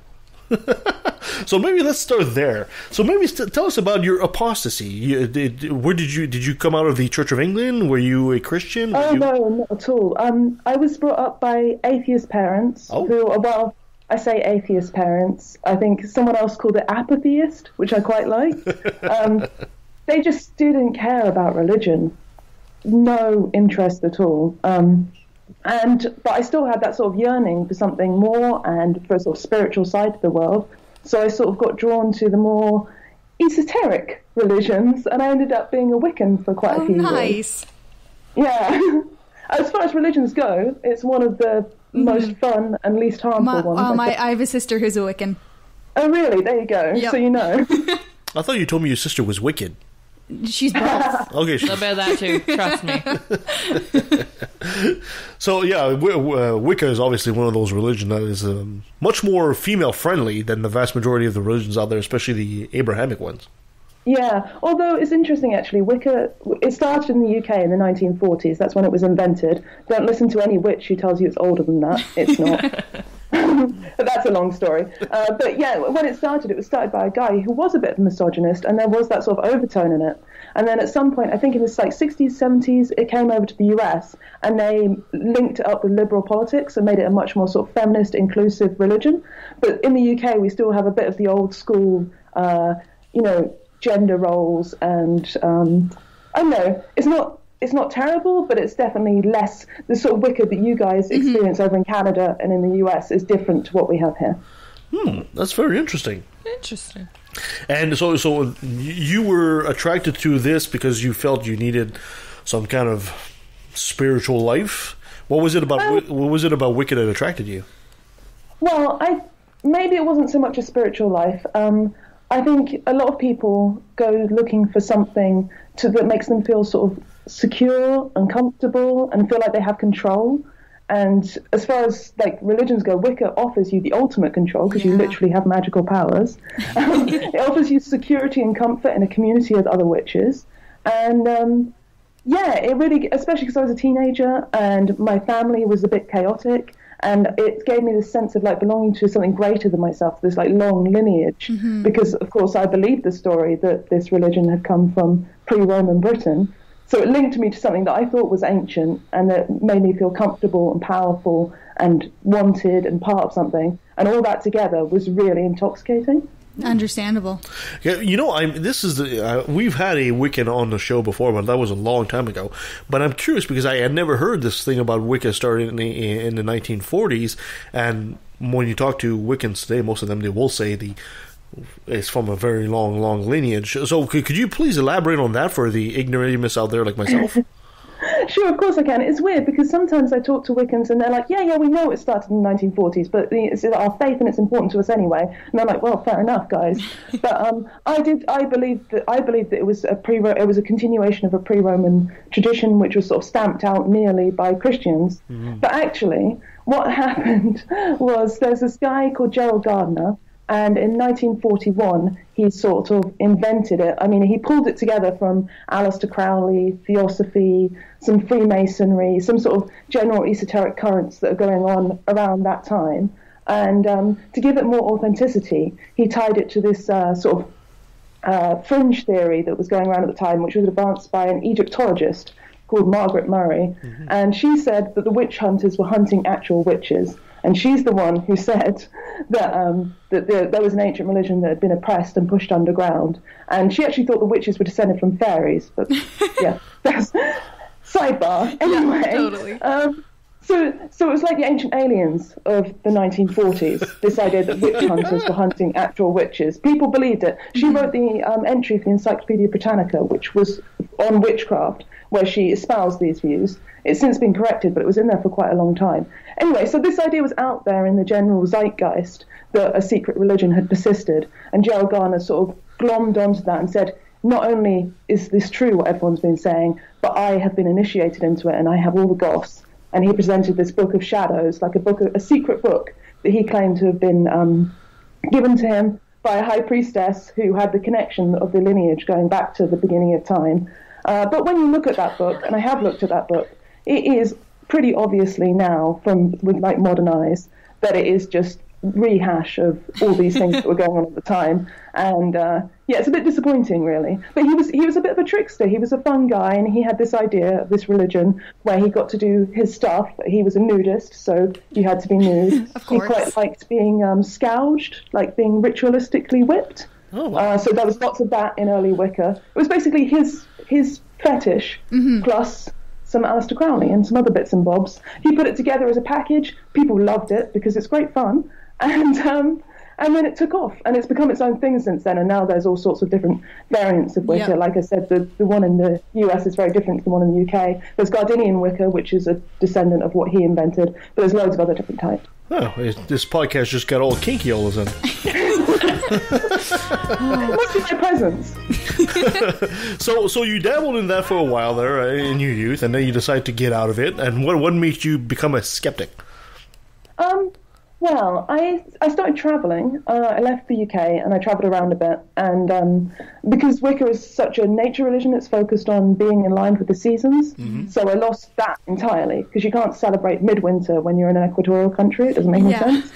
So maybe let's start there. So maybe tell us about your apostasy. Where did you come out of the Church of England? Were you a Christian? No, not at all. I was brought up by atheist parents who are, well, I say atheist parents. I think someone else called it apatheist, which I quite like. They just didn't care about religion. No interest at all. But I still had that sort of yearning for something more and for a sort of spiritual side to the world. So I sort of got drawn to the more esoteric religions, and I ended up being a Wiccan for quite a few years. Yeah. As far as religions go, it's one of the most fun and least harmful ones. I have a sister who's a Wiccan. Oh, really? There you go. Yep. So you know. I thought you told me your sister was wicked. She's both. Okay, a little bit of that too. Trust me. So yeah, Wicca is obviously one of those religions that is much more female friendly than the vast majority of the religions out there, especially the Abrahamic ones. Yeah, although it's interesting actually. Wicca, it started in the UK in the 1940s. That's when it was invented. Don't listen to any witch who tells you it's older than that. It's not. But that's a long story. But yeah, when it was started by a guy who was a bit of a misogynist, and there was that sort of overtone in it. And then at some point, I think in the 60s, 70s, it came over to the US, and they linked it up with liberal politics and made it a much more sort of feminist, inclusive religion. But in the UK, we still have a bit of the old school, gender roles, and I don't know, it's not terrible, but it's definitely less. The sort of Wicca that you guys experience over in Canada and in the US is different to what we have here. That's very interesting. Interesting. And so you were attracted to this because you felt you needed some kind of spiritual life. What was it about Wicca that attracted you? Well, maybe it wasn't so much a spiritual life. I think a lot of people go looking for something that makes them feel sort of secure and comfortable and feel like they have control. And as far as religions go, Wicca offers you the ultimate control because you literally have magical powers. It offers you security and comfort in a community of other witches. And it really, especially because I was a teenager and my family was a bit chaotic, and it gave me this sense of belonging to something greater than myself, this long lineage. Because of course I believed the story that this religion had come from pre-Roman Britain. So it linked me to something that I thought was ancient and that made me feel comfortable and powerful and wanted and part of something. And all that together was really intoxicating. Understandable. Yeah, we've had a Wiccan on the show before, but that was a long time ago. But I'm curious because I had never heard this thing about Wicca started in the 1940s. And when you talk to Wiccans today, most of them, they will say it's from a very long lineage. So could you please elaborate on that for the ignoramus out there like myself? Sure, of course I can. It's weird because sometimes I talk to Wiccans and they're like, yeah, we know it started in the 1940s, but it's our faith and it's important to us anyway. And I'm like, well, fair enough, guys. But I believe that it was a continuation of a pre-Roman tradition which was sort of stamped out nearly by Christians. But actually, what happened was there's this guy called Gerald Gardner. And in 1941, he sort of invented it. I mean, he pulled it together from Aleister Crowley, Theosophy, some Freemasonry, some sort of general esoteric currents that are going on around that time. And to give it more authenticity, he tied it to this sort of fringe theory that was going around at the time, which was advanced by an Egyptologist called Margaret Murray. And she said that the witch hunters were hunting actual witches. And she's the one who said that there was an ancient religion that had been oppressed and pushed underground. And she actually thought the witches were descended from fairies. But yeah, that's sidebar. Anyway, yeah, totally. So it was like the ancient aliens of the 1940s, this idea that witch hunters were hunting actual witches. People believed it. She wrote the entry for the Encyclopedia Britannica, which was on witchcraft, where she espoused these views. It's since been corrected, but it was in there for quite a long time. Anyway, so this idea was out there in the general zeitgeist that a secret religion had persisted, and Gerald Gardner sort of glommed onto that and said, not only is this true, what everyone's been saying, but I have been initiated into it, and I have all the goss. And he presented this book of shadows, like a secret book that he claimed to have been given to him by a high priestess who had the connection of the lineage going back to the beginning of time. But when you look at that book, and I have looked at that book, it is pretty obviously now, with modern eyes, that it is just rehash of all these things that were going on at the time. And it's a bit disappointing, really. But he was a bit of a trickster. He was a fun guy, and he had this idea of this religion where he got to do his stuff. He was a nudist, so you had to be nude. Of course. He quite liked being scourged, like being ritualistically whipped. Oh, wow. So there was lots of that in early Wicca. It was basically his fetish plus some Aleister Crowley and some other bits and bobs. He put it together as a package. People loved it because it's great fun. And then it took off, and it's become its own thing since then. And now there's all sorts of different variants of Wicca. Yep. Like I said, the one in the US is very different to the one in the UK. There's Gardinian Wicca, which is a descendant of what he invented, but there's loads of other different types. Oh, this podcast just got all kinky all of a sudden. What's in my presence? So you dabbled in that for a while there in your youth, and then you decided to get out of it. And what made you become a skeptic? Well, I started travelling. I left the UK and I travelled around a bit. And because Wicca is such a nature religion, it's focused on being in line with the seasons. Mm-hmm. So I lost that entirely because you can't celebrate midwinter when you're in an equatorial country. It doesn't make any sense.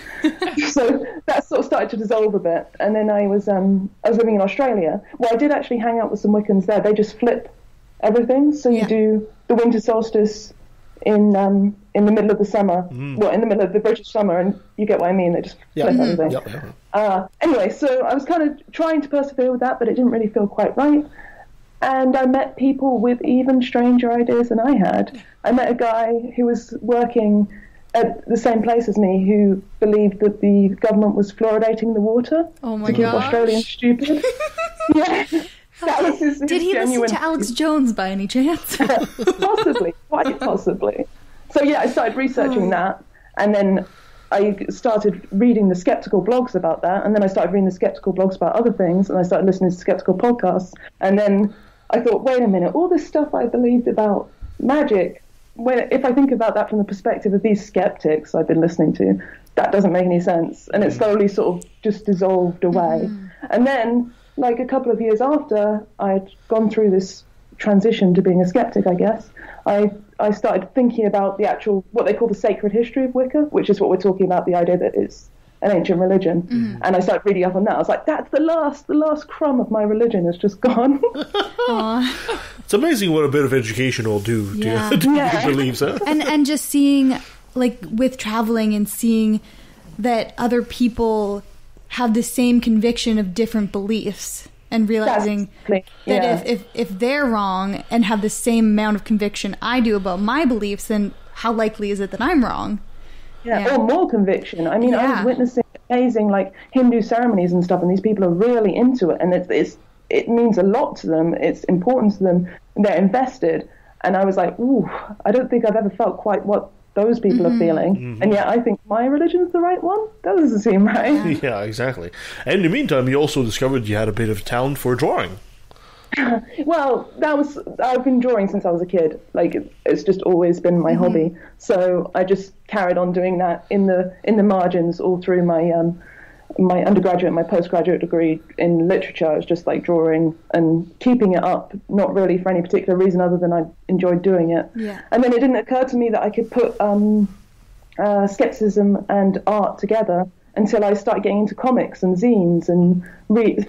So that sort of started to dissolve a bit. And then I was living in Australia. Well, I did actually hang out with some Wiccans there. They just flip everything. So you do the winter solstice in the middle of the summer, well, in the middle of the British summer, and you get what I mean, they just flip everything. Anyway, so I was kind of trying to persevere with that, but it didn't really feel quite right. And I met people with even stranger ideas than I had. I met a guy who was working at the same place as me who believed that the government was fluoridating the water to keep Australians stupid. Yeah. That was his Did he listen to Alex Jones by any chance? Possibly, quite possibly. So yeah, I started researching that, and then I started reading the skeptical blogs about that, and then I started reading the skeptical blogs about other things, and I started listening to skeptical podcasts, and then I thought, wait a minute, all this stuff I believed about magic, if I think about that from the perspective of these skeptics I've been listening to, that doesn't make any sense, and it slowly sort of just dissolved away. And then, like a couple of years after I'd gone through this transition to being a skeptic, I guess, I started thinking about the actual, what they call the sacred history of Wicca, which is what we're talking about, the idea that it's an ancient religion. And I started reading up on that. I was like, that's the last crumb of my religion has just gone. It's amazing what a bit of education will do to your beliefs. Huh? And just seeing, like, with traveling and seeing that other people have the same conviction of different beliefs, and realizing that if they're wrong and have the same amount of conviction I do about my beliefs, then how likely is it that I'm wrong? Or more conviction. I mean, I was witnessing amazing, like, Hindu ceremonies and stuff, and these people are really into it, and it means a lot to them. It's important to them. They're invested. And I was like, ooh, I don't think I've ever felt quite what those people are feeling. And yet I think my religion's the right one? That doesn't seem right. Yeah, exactly. And in the meantime, you also discovered you had a bit of talent for drawing. Well, I've been drawing since I was a kid. Like, it's just always been my hobby. So I just carried on doing that in the margins all through my my undergraduate and my postgraduate degree in literature. I was just like drawing and keeping it up, not really for any particular reason other than I enjoyed doing it. And then it didn't occur to me that I could put skepticism and art together until I started getting into comics and zines and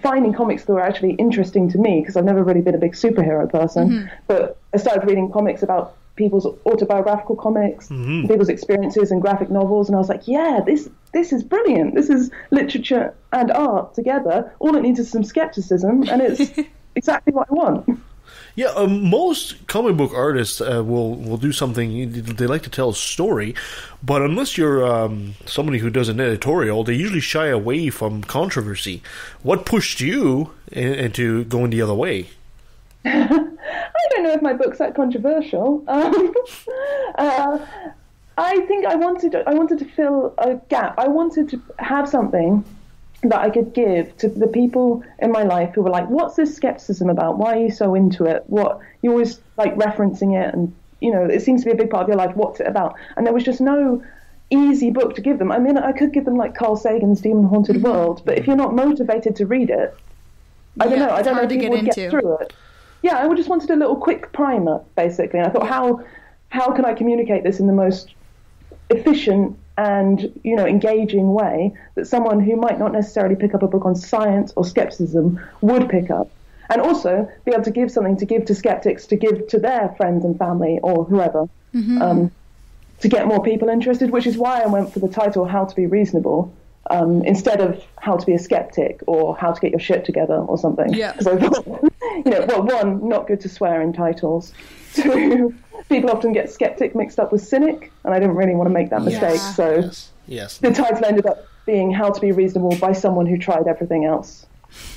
finding comics that were actually interesting to me, because I've never really been a big superhero person. But I started reading comics about people's autobiographical comics, people's experiences and graphic novels, and I was like, yeah, this is brilliant. This is literature and art together. All it needs is some skepticism, and it's exactly what I want. Yeah, most comic book artists will do something. They like to tell a story, but unless you're somebody who does an editorial, they usually shy away from controversy. What pushed you into going the other way? I don't know if my book's that controversial. I think I wanted to fill a gap. I wanted to have something that I could give to the people in my life who were like, what's this skepticism about? Why are you so into it? What, you're always like referencing it, and you know, it seems to be a big part of your life. What's it about? And there was just no easy book to give them. I mean, I could give them like Carl Sagan's Demon Haunted World, but if you're not motivated to read it, I don't know if you would get through it. Yeah, I just wanted a little quick primer, basically. And I thought, how can I communicate this in the most efficient and, you know, engaging way that someone who might not necessarily pick up a book on science or skepticism would pick up, and also be able to give something to give to skeptics, to give to their friends and family or whoever, to get more people interested, which is why I went for the title How to Be Reasonable, instead of How to Be a Skeptic or How to Get Your Shit Together or something. Because I thought, you know, well, one, not good to swear in titles. Two, people often get skeptic mixed up with cynic, and I didn't really want to make that mistake. So the title ended up being How to Be Reasonable by someone who tried everything else.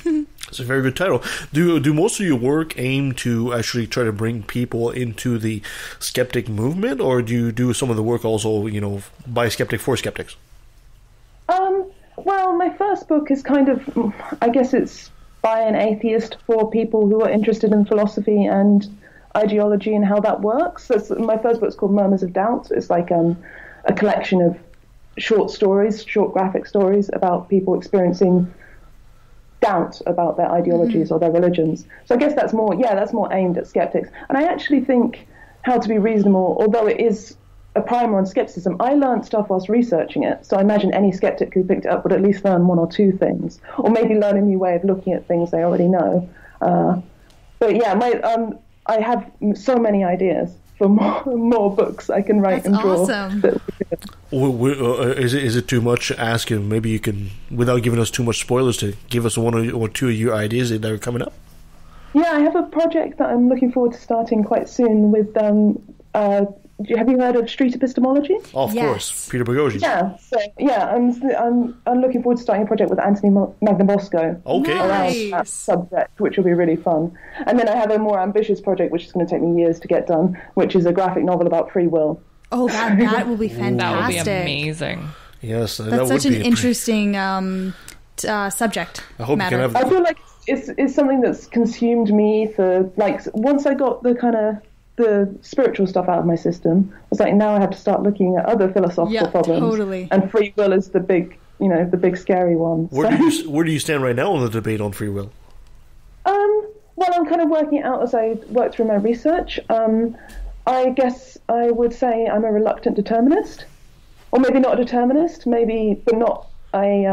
It's a very good title. Do most of your work aim to actually try to bring people into the skeptic movement, or do you do some of the work also, you know, by a skeptic for skeptics? Well, my first book is kind of, I guess it's by an atheist for people who are interested in philosophy and ideology and how that works. So my first book is called Murmurs of Doubt. It's like a collection of short graphic stories about people experiencing doubt about their ideologies or their religions. So I guess that's more aimed at skeptics. And I actually think How to Be Reasonable, although it is a primer on skepticism, I learned stuff whilst researching it. So I imagine any skeptic who picked it up would at least learn one or two things, or maybe learn a new way of looking at things they already know. But yeah, I have so many ideas for more books I can write and draw. Awesome. Is it too much to ask you? Maybe you can, without giving us too much spoilers, to give us one or two of your ideas that are coming up? Yeah, I have a project that I'm looking forward to starting quite soon with... have you heard of street epistemology? Oh, of course, Peter Boghossian. Yeah, so I'm looking forward to starting a project with Anthony Magnabosco around that subject, which will be really fun. And then I have a more ambitious project, which is going to take me years to get done, which is a graphic novel about free will. Oh, that will be fantastic! That would be amazing. Yes, that's such an interesting subject. I hope you can have. I feel like it's something that's consumed me for once I got the spiritual stuff out of my system, I was like, now I have to start looking at other philosophical problems. Totally. And free will is the big scary one. Where do you stand right now in the debate on free will? Well, I'm kind of working it out as I work through my research. I guess I would say I'm a reluctant determinist, or maybe not a determinist, but not. I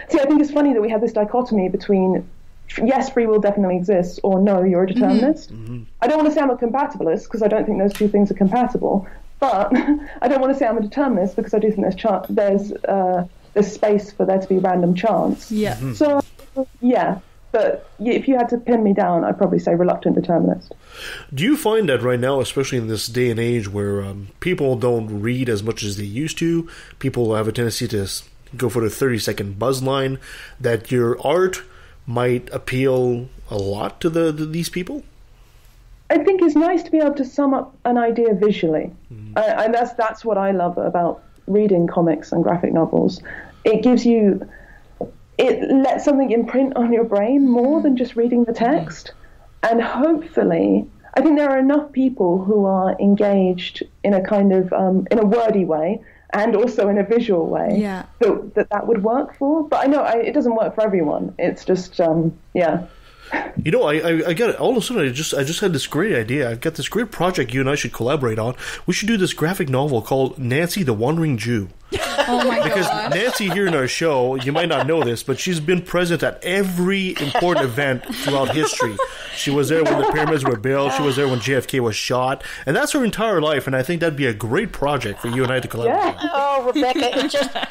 think it's funny that we have this dichotomy between yes, free will definitely exists, or no, you're a determinist. Mm-hmm. I don't want to say I'm a compatibilist, because I don't think those two things are compatible, but I don't want to say I'm a determinist, because I do think there's space for there to be random chance. Yeah. Mm-hmm. So, yeah, but if you had to pin me down, I'd probably say reluctant determinist. Do you find that right now, especially in this day and age where people don't read as much as they used to, people have a tendency to go for the 30-second buzz line, that your art might appeal a lot to these people? I think it's nice to be able to sum up an idea visually. Mm. And that's what I love about reading comics and graphic novels. It lets something imprint on your brain more than just reading the text. And hopefully, I think there are enough people who are engaged in a kind of, in a wordy way, and also in a visual way, that would work for. But I know it doesn't work for everyone. It's just, yeah. You know, I got it. All of a sudden, I just had this great idea. I've got this great project you and I should collaborate on. We should do this graphic novel called Nancy the Wandering Jew. Oh my because God. Nancy here in our show, you might not know this, but she's been present at every important event throughout history. She was there when the pyramids were built. She was there when JFK was shot. And that's her entire life, and I think that'd be a great project for you and I to collaborate on. Oh, Rebecca,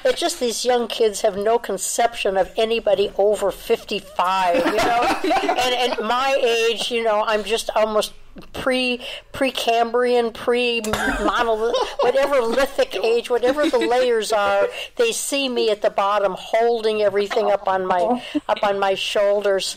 it's just these young kids have no conception of anybody over 55, you know? And at my age, you know, I'm just almost Precambrian, pre-monolith, whatever lithic age, whatever the layers are, they see me at the bottom holding everything up on my shoulders.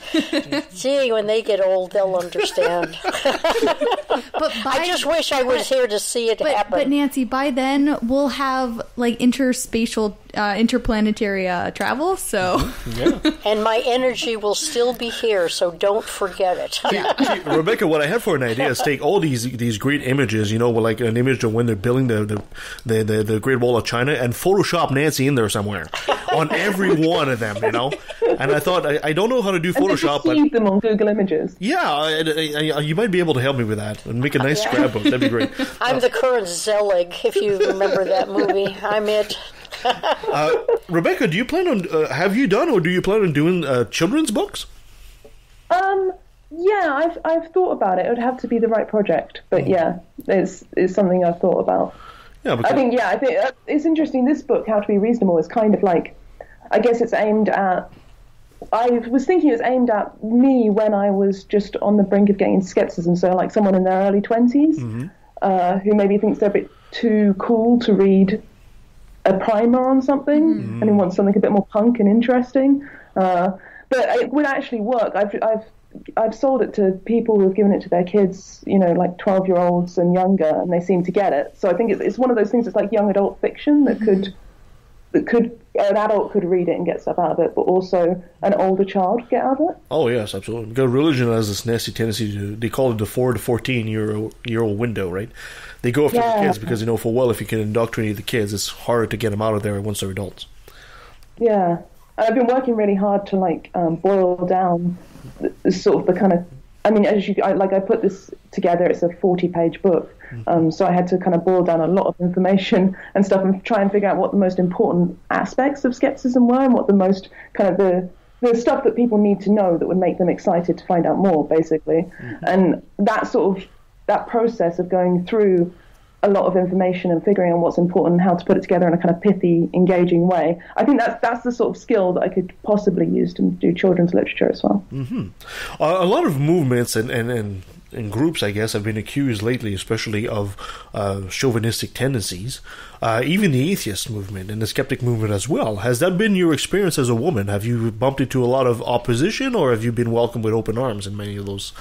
Gee, when they get old, they'll understand. I just wish I was here to see it happen. But Nancy, by then we'll have like interspatial, interplanetary travel. So, and my energy will still be here. So don't forget it. See, Rebecca, what I had for an idea is take all these great images, you know, like an image of when they're building the Great Wall of China, and Photoshop Nancy in there somewhere on every one of them, you know. And I thought I don't know how to do Photoshop, but them on Google Images. Yeah, you might be able to help me with that and make a nice scrapbook. That'd be great. I'm the current Zelig, if you remember that movie. I'm it. Rebecca, do you plan on have you done or do you plan on doing children's books? Yeah, I've thought about it. It would have to be the right project, but yeah, it's something I've thought about. Yeah, I think it's interesting. This book, How to Be Reasonable, is kind of like, I guess it's aimed at. I was thinking it was aimed at me when I was just on the brink of getting skepticism. So like someone in their early 20s who maybe thinks they're a bit too cool to read a primer on something and who wants something a bit more punk and interesting. But it would actually work. I've sold it to people who have given it to their kids, you know, like 12-year-olds and younger, and they seem to get it. So I think it's one of those things that's like young adult fiction that could an adult could read it and get stuff out of it, but also an older child could get out of it. Oh yes, absolutely. Because religion has this nasty tendency to, they call it the 4 to 14-year-old window, right? They go after the kids because they know full well if you can indoctrinate the kids, it's harder to get them out of there once they're adults. Yeah. I've been working really hard to boil down the kind of, I mean, I put this together, it's a 40-page book, so I had to kind of boil down a lot of information and stuff and try and figure out what the most important aspects of skepticism were and what the most kind of the stuff that people need to know that would make them excited to find out more, basically. And that process of going through a lot of information and figuring out what's important and how to put it together in a kind of pithy, engaging way. I think that's the sort of skill that I could possibly use to do children's literature as well. Mm-hmm. A lot of movements and groups, I guess, have been accused lately, especially of chauvinistic tendencies. Even the atheist movement and the skeptic movement as well. Has that been your experience as a woman? Have you bumped into a lot of opposition, or have you been welcomed with open arms in many of those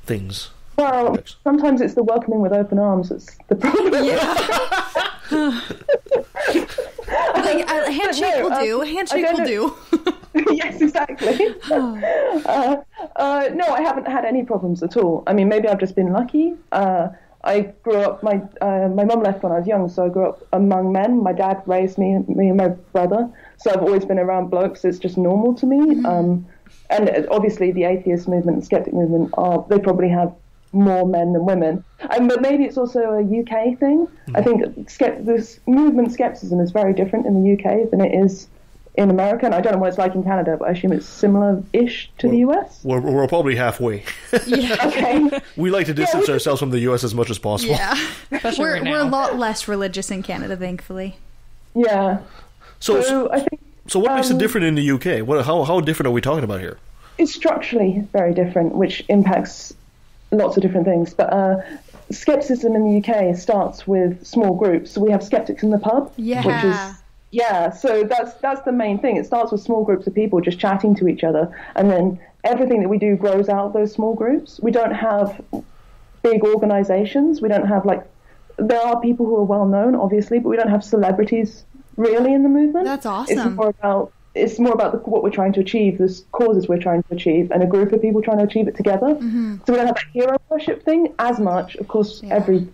things? Well, sometimes it's the welcoming with open arms that's the problem. Yeah. Handshake will do. Handshake will do. Yes, exactly. No, I haven't had any problems at all. I mean, maybe I've just been lucky. I grew up, my mum left when I was young, so I grew up among men. My dad raised me and my brother, so I've always been around blokes. It's just normal to me. And obviously the atheist movement and skeptic movement, they probably have more men than women. But maybe it's also a UK thing. I think this movement skepticism is very different in the UK than it is in America. And I don't know what it's like in Canada, but I assume it's similar-ish to the US. We're probably halfway. Yeah. Okay. We like to distance ourselves from the US as much as possible. Yeah. We're a lot less religious in Canada, thankfully. Yeah. So I think. So what makes it different in the UK? How different are we talking about here? It's structurally very different, which impacts lots of different things. But skepticism in the UK starts with small groups. So we have skeptics in the pub, which is so that's the main thing. It starts with small groups of people just chatting to each other, and then everything that we do grows out of those small groups. We don't have big organizations. We don't have there are people who are well known, obviously, but we don't have celebrities really in the movement. That's awesome. It's more about what we're trying to achieve, the causes we're trying to achieve, and a group of people trying to achieve it together. Mm-hmm. So we don't have that hero worship thing as much. Of course, every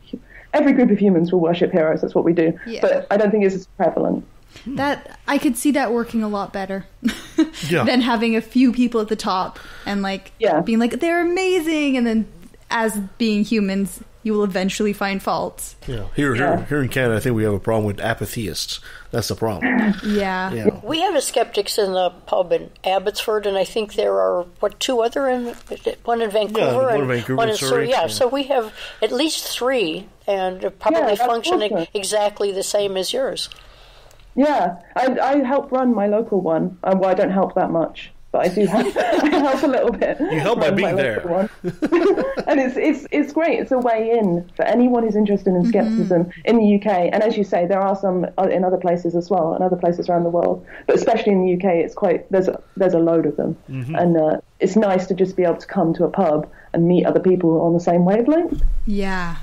group of humans will worship heroes. That's what we do. Yeah. But I don't think it's as prevalent. That I could see that working a lot better than having a few people at the top and being like, they're amazing, and then as being humans, you will eventually find faults. Yeah. Here in Canada, I think we have a problem with atheists. That's the problem. Yeah. We have a skeptics in the pub in Abbotsford, and I think there are two other one in Vancouver and one in Surrey. Yeah, so we have at least 3, and probably functioning exactly the same as yours. Yeah, I help run my local one. Well, I don't help that much, but I do help. I help a little bit. You help by being there. And it's great. It's a way in for anyone who's interested in skepticism in the UK. And as you say, there are some in other places as well, in other places around the world. But especially in the UK, it's quite there's a load of them, and it's nice to just be able to come to a pub and meet other people on the same wavelength. Yeah.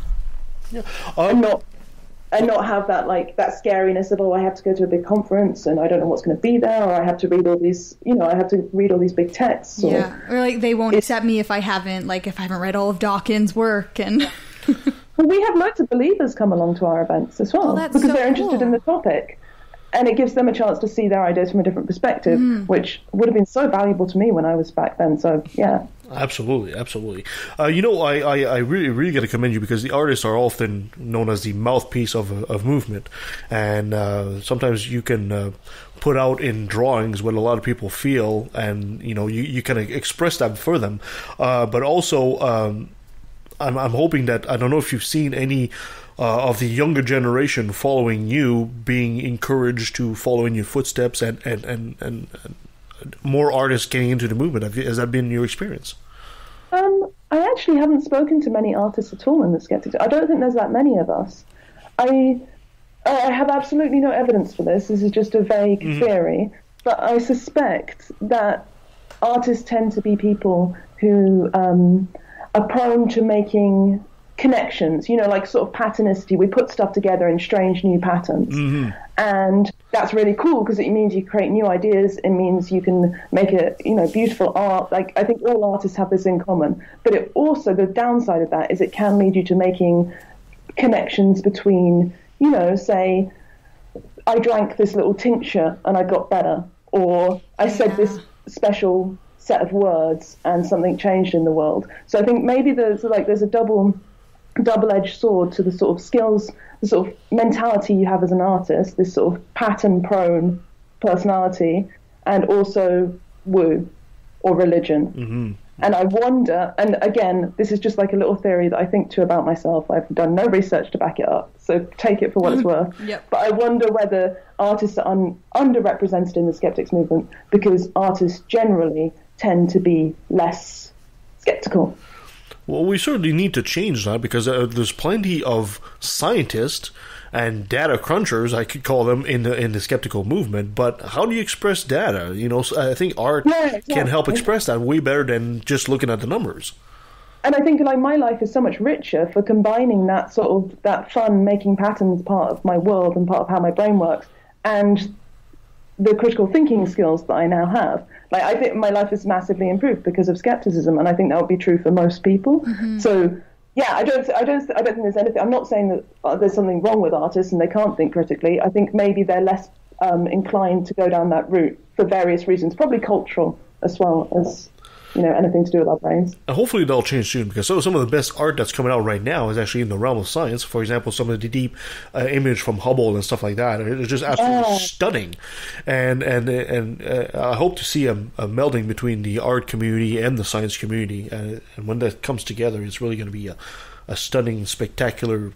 And not have that that scariness of, I have to go to a big conference and I don't know what's going to be there, or I have to read all these, I have to read all these big texts. Or they won't accept me if I haven't read all of Dawkins' work. And well, we have loads of believers come along to our events as well because they're interested in the topic, and it gives them a chance to see their ideas from a different perspective, which would have been so valuable to me when I was back then. So yeah. Absolutely. I really got to commend you, because the artists are often known as the mouthpiece of movement, and sometimes you can put out in drawings what a lot of people feel, and you kind of express that for them. But also, I'm hoping that, I don't know if you've seen any of the younger generation following you, being encouraged to follow in your footsteps, and more artists getting into the movement. Has that been your experience? I actually haven't spoken to many artists at all in the skeptics. I don't think there's that many of us. I have absolutely no evidence for this. This is just a vague theory. But I suspect that artists tend to be people who are prone to making connections, like sort of patternicity. We put stuff together in strange new patterns. Mm-hmm. And that's really cool because it means you create new ideas. It means you can make a, beautiful art. Like, I think all artists have this in common. But it also, the downside of that is it can lead you to making connections between, say, I drank this little tincture and I got better. Or I said this special set of words and something changed in the world. So I think maybe there's a double-edged sword to the sort of skills, the sort of mentality you have as an artist, this sort of pattern-prone personality, and also woo or religion. Mm-hmm. And I wonder, and again, this is just like a little theory that I think too about myself. I've done no research to back it up, so take it for what it's worth. Yep. But I wonder whether artists are underrepresented in the skeptics movement because artists generally tend to be less skeptical. Well, we certainly need to change that because there's plenty of scientists and data crunchers, I could call them, in the skeptical movement. But how do you express data? I think art can help express that way better than just looking at the numbers. And I think my life is so much richer for combining that sort of that fun making patterns part of my world and part of how my brain works and the critical thinking skills that I now have. Like, I think my life is massively improved because of skepticism, and I think that would be true for most people. Mm-hmm. So, yeah, I don't think there's anything. I'm not saying that there's something wrong with artists and they can't think critically. I think maybe they're less inclined to go down that route for various reasons, probably cultural as well as anything to do with our brains. And hopefully that'll change soon because some of the best art that's coming out right now is actually in the realm of science. For example, some of the deep image from Hubble and stuff like that. It's just absolutely stunning. And I hope to see a melding between the art community and the science community. And when that comes together, it's really going to be a stunning, spectacular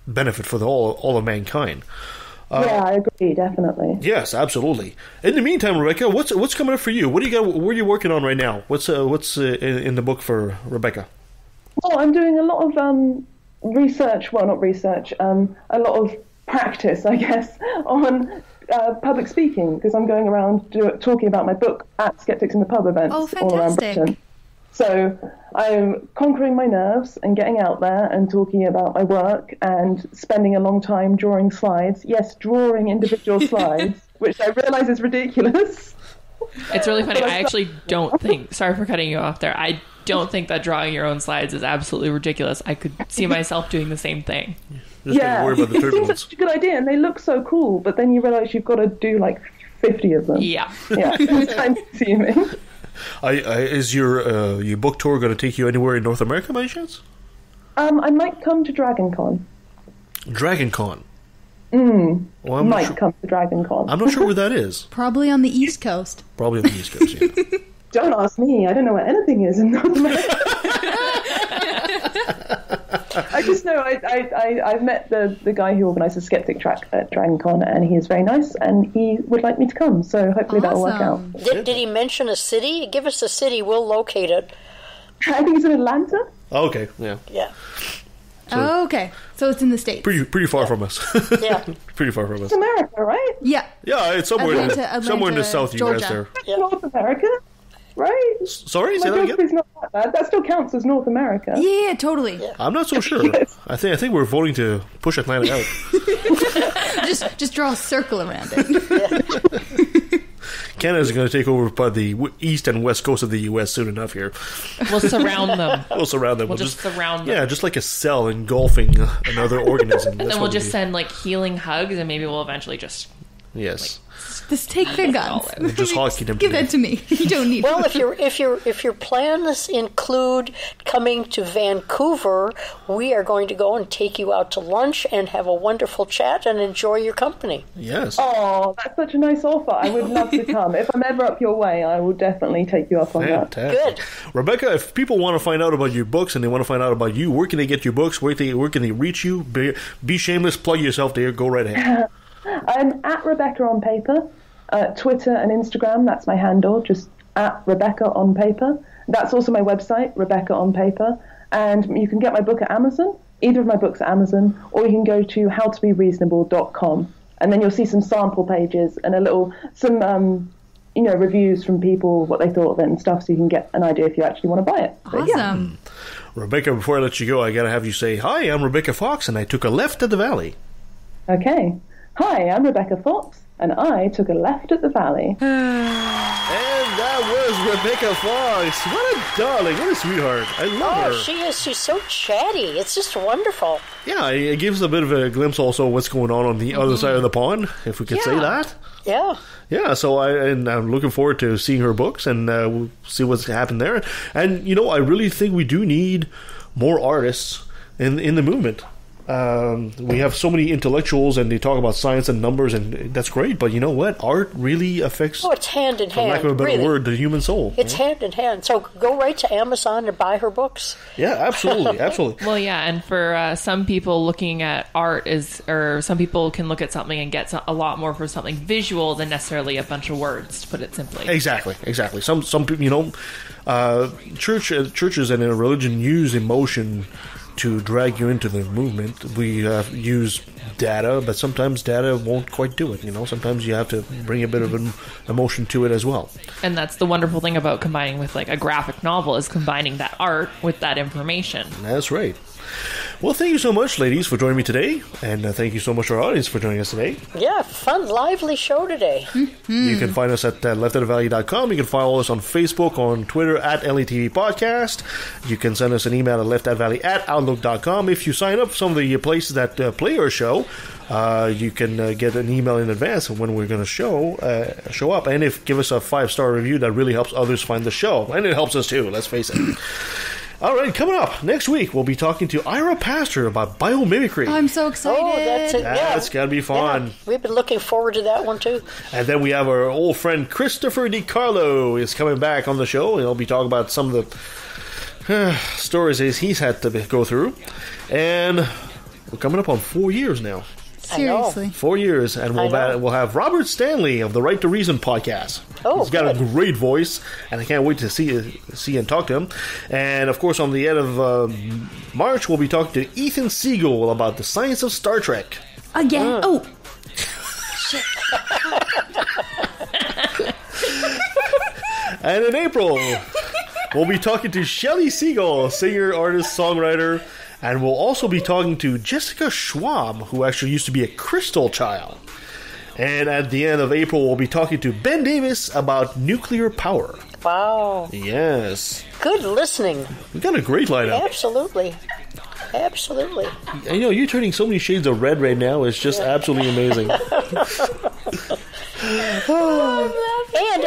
benefit for all of mankind. I agree, definitely. Yes, absolutely. In the meantime, Rebecca, what's coming up for you? What do you got? What are you working on right now? What's in the book for Rebecca? Oh, I'm doing a lot of research. Well, not research. A lot of practice, I guess, on public speaking because I'm going around talking about my book at Skeptics in the Pub events all around Britain. So I'm conquering my nerves and getting out there and talking about my work and spending a long time drawing slides. Yes, drawing individual slides, which I realise is ridiculous. It's really funny. I actually don't think, sorry for cutting you off there, I don't think that drawing your own slides is absolutely ridiculous. I could see myself doing the same thing. Just worry about the turbulence. It seems such a good idea and they look so cool, but then you realise you've got to do like 50 of them. Yeah. It's time consuming. Is your book tour going to take you anywhere in North America by any chance? I might come to DragonCon. DragonCon? Well, might come to DragonCon. I'm not sure where that is. Probably on the East Coast. Probably on the East Coast, yeah. Don't ask me. I don't know where anything is in North America. I just know I've met the guy who organised the Skeptic track at DragonCon, and he is very nice, and he would like me to come. So hopefully that'll work out. Did he mention a city? Give us a city. We'll locate it. I think it's in Atlanta. Oh, okay, yeah. Yeah. So, okay, so it's in the States. Pretty far from us. Yeah. Pretty far from us. It's America, right? Yeah. Yeah, it's somewhere in the South Georgia. US there. Yeah. North America, right? Sorry, say that again? Is not that bad. That still counts as North America. Yeah, totally. Yeah. I'm not so sure. Yes. I think we're voting to push Atlanta out. just draw a circle around it. Canada's going to take over by the east and west coast of the U.S. soon enough here. We'll surround them. We'll surround them. We'll just surround them. Yeah, just like a cell engulfing another organism. And then we'll just send like healing hugs, and maybe we'll eventually just just take their guns. Just hockey them. Give that to me. You don't need. Well, if your plans include coming to Vancouver, we are going to go and take you out to lunch and have a wonderful chat and enjoy your company. Yes. Oh, that's such a nice offer. I would love to come. If I'm ever up your way, I will definitely take you up on that. Good. Rebecca, if people want to find out about your books and they want to find out about you, where can they get your books? Where can they reach you? Be shameless. Plug yourself there. Go right ahead. I'm at Rebecca on Paper, Twitter and Instagram. That's my handle, just at Rebecca on Paper. That's also my website, Rebecca on Paper. And you can get my book at Amazon, either of my books at Amazon, or you can go to howtobereasonable.com. And then you'll see some sample pages and some reviews from people, what they thought of it and stuff, so you can get an idea if you actually want to buy it. Awesome. Rebecca, before I let you go, I got to have you say, hi, I'm Rebecca Fox, and I took a left at the Valley. Okay. Hi, I'm Rebecca Fox, and I took a left at the Valley. And that was Rebecca Fox. What a darling. What a sweetheart. I love her. She is. She's so chatty. It's just wonderful. Yeah, it gives a bit of a glimpse also of what's going on the other side of the pond, if we could say that. Yeah. Yeah, so I'm looking forward to seeing her books, and we'll see what's happened there. And, I really think we do need more artists in the movement. We have so many intellectuals, and they talk about science and numbers, and that's great. But you know what? Art really affects, it's hand in hand. For lack of a better word, the human soul. It's hand in hand. So go right to Amazon and buy her books. Yeah, absolutely, absolutely. Well, yeah, and for some people, looking at art or some people can look at something and get a lot more for something visual than necessarily a bunch of words, to put it simply. Exactly. Some people, churches and a religion use emotion to drag you into the movement. We use data, but sometimes data won't quite do it. Sometimes you have to bring a bit of an emotion to it as well. And that's the wonderful thing about combining with like a graphic novel, is combining that art with that information. That's right. Well, thank you so much, ladies, for joining me today. And thank you so much to our audience for joining us today. Yeah, fun, lively show today. Mm-hmm. You can find us at leftatthevalley.com. You can follow us on Facebook, on Twitter, at LATV Podcast. You can send us an email at leftatthevalley@outlook.com. If you sign up for some of the places that play our show, you can get an email in advance of when we're going to show up. And give us a 5-star review, that really helps others find the show. And it helps us too, let's face it. All right, coming up next week, we'll be talking to Ira Pastor about biomimicry. I'm so excited. Oh, that's got to be fun. Yeah, we've been looking forward to that one, too. And then we have our old friend Christopher DiCarlo is coming back on the show, and he'll be talking about some of the stories he's had to go through. And we're coming up on 4 years now. Seriously. 4 years, and we'll have Robert Stanley of the Right to Reason podcast. He's got a great voice, and I can't wait to see and talk to him. And, of course, on the end of March, we'll be talking to Ethan Siegel about the science of Star Trek. Again? Oh. Shit. And in April, we'll be talking to Shelley Siegel, singer, artist, songwriter. And we'll also be talking to Jessica Schwab, who actually used to be a crystal child. And at the end of April, we'll be talking to Ben Davis about nuclear power. Wow. Yes. Good listening. We've got a great lineup. Absolutely. Absolutely. And, you're turning so many shades of red right now. It's just absolutely amazing. And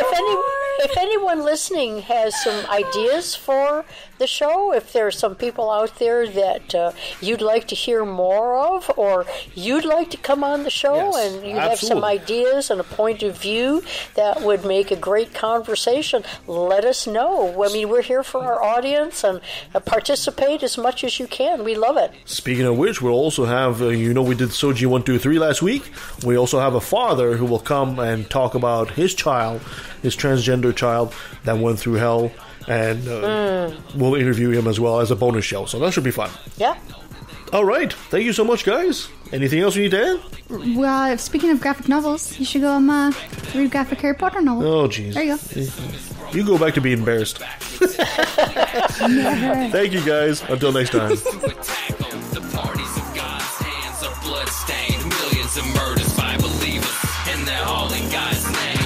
if anyone listening has some ideas for the show, if there are some people out there that you'd like to hear more of, or you'd like to come on the show and you have some ideas and a point of view that would make a great conversation, let us know. I mean, we're here for our audience, and participate as much as you can. We love it. Speaking of which, we'll also have, we did Soji 123 last week. We also have a father who will come and talk about his child, his transgender child that went through hell, and we'll interview him as well as a bonus show, so that should be fun. Yeah. All right, thank you so much, guys. Anything else you need to add? Well, speaking of graphic novels, you should go read graphic Harry Potter novel. Oh, jeez. There you go. You go back to being embarrassed. Thank you, guys. Until next time. The parties of God's hands are bloodstained. Millions of murders by believers, and they're all in God's name.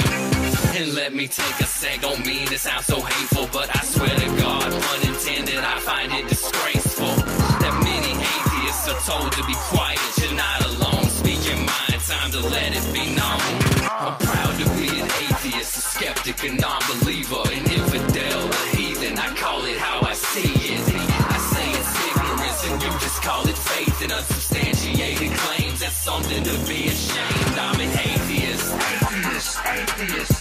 And let me take a sec, don't mean to sound so hateful, but I swear to God, pun intended, I find it disgraceful that many atheists are told to be quiet. You're not alone, speak your mind, time to let it be known. I'm proud to be an atheist, a skeptic, a non-believer, an infidel, a heathen, I call it how I see it. I say it's ignorance and you just call it faith, and unsubstantiated claims, that's something to be ashamed. I'm an atheist. Atheist.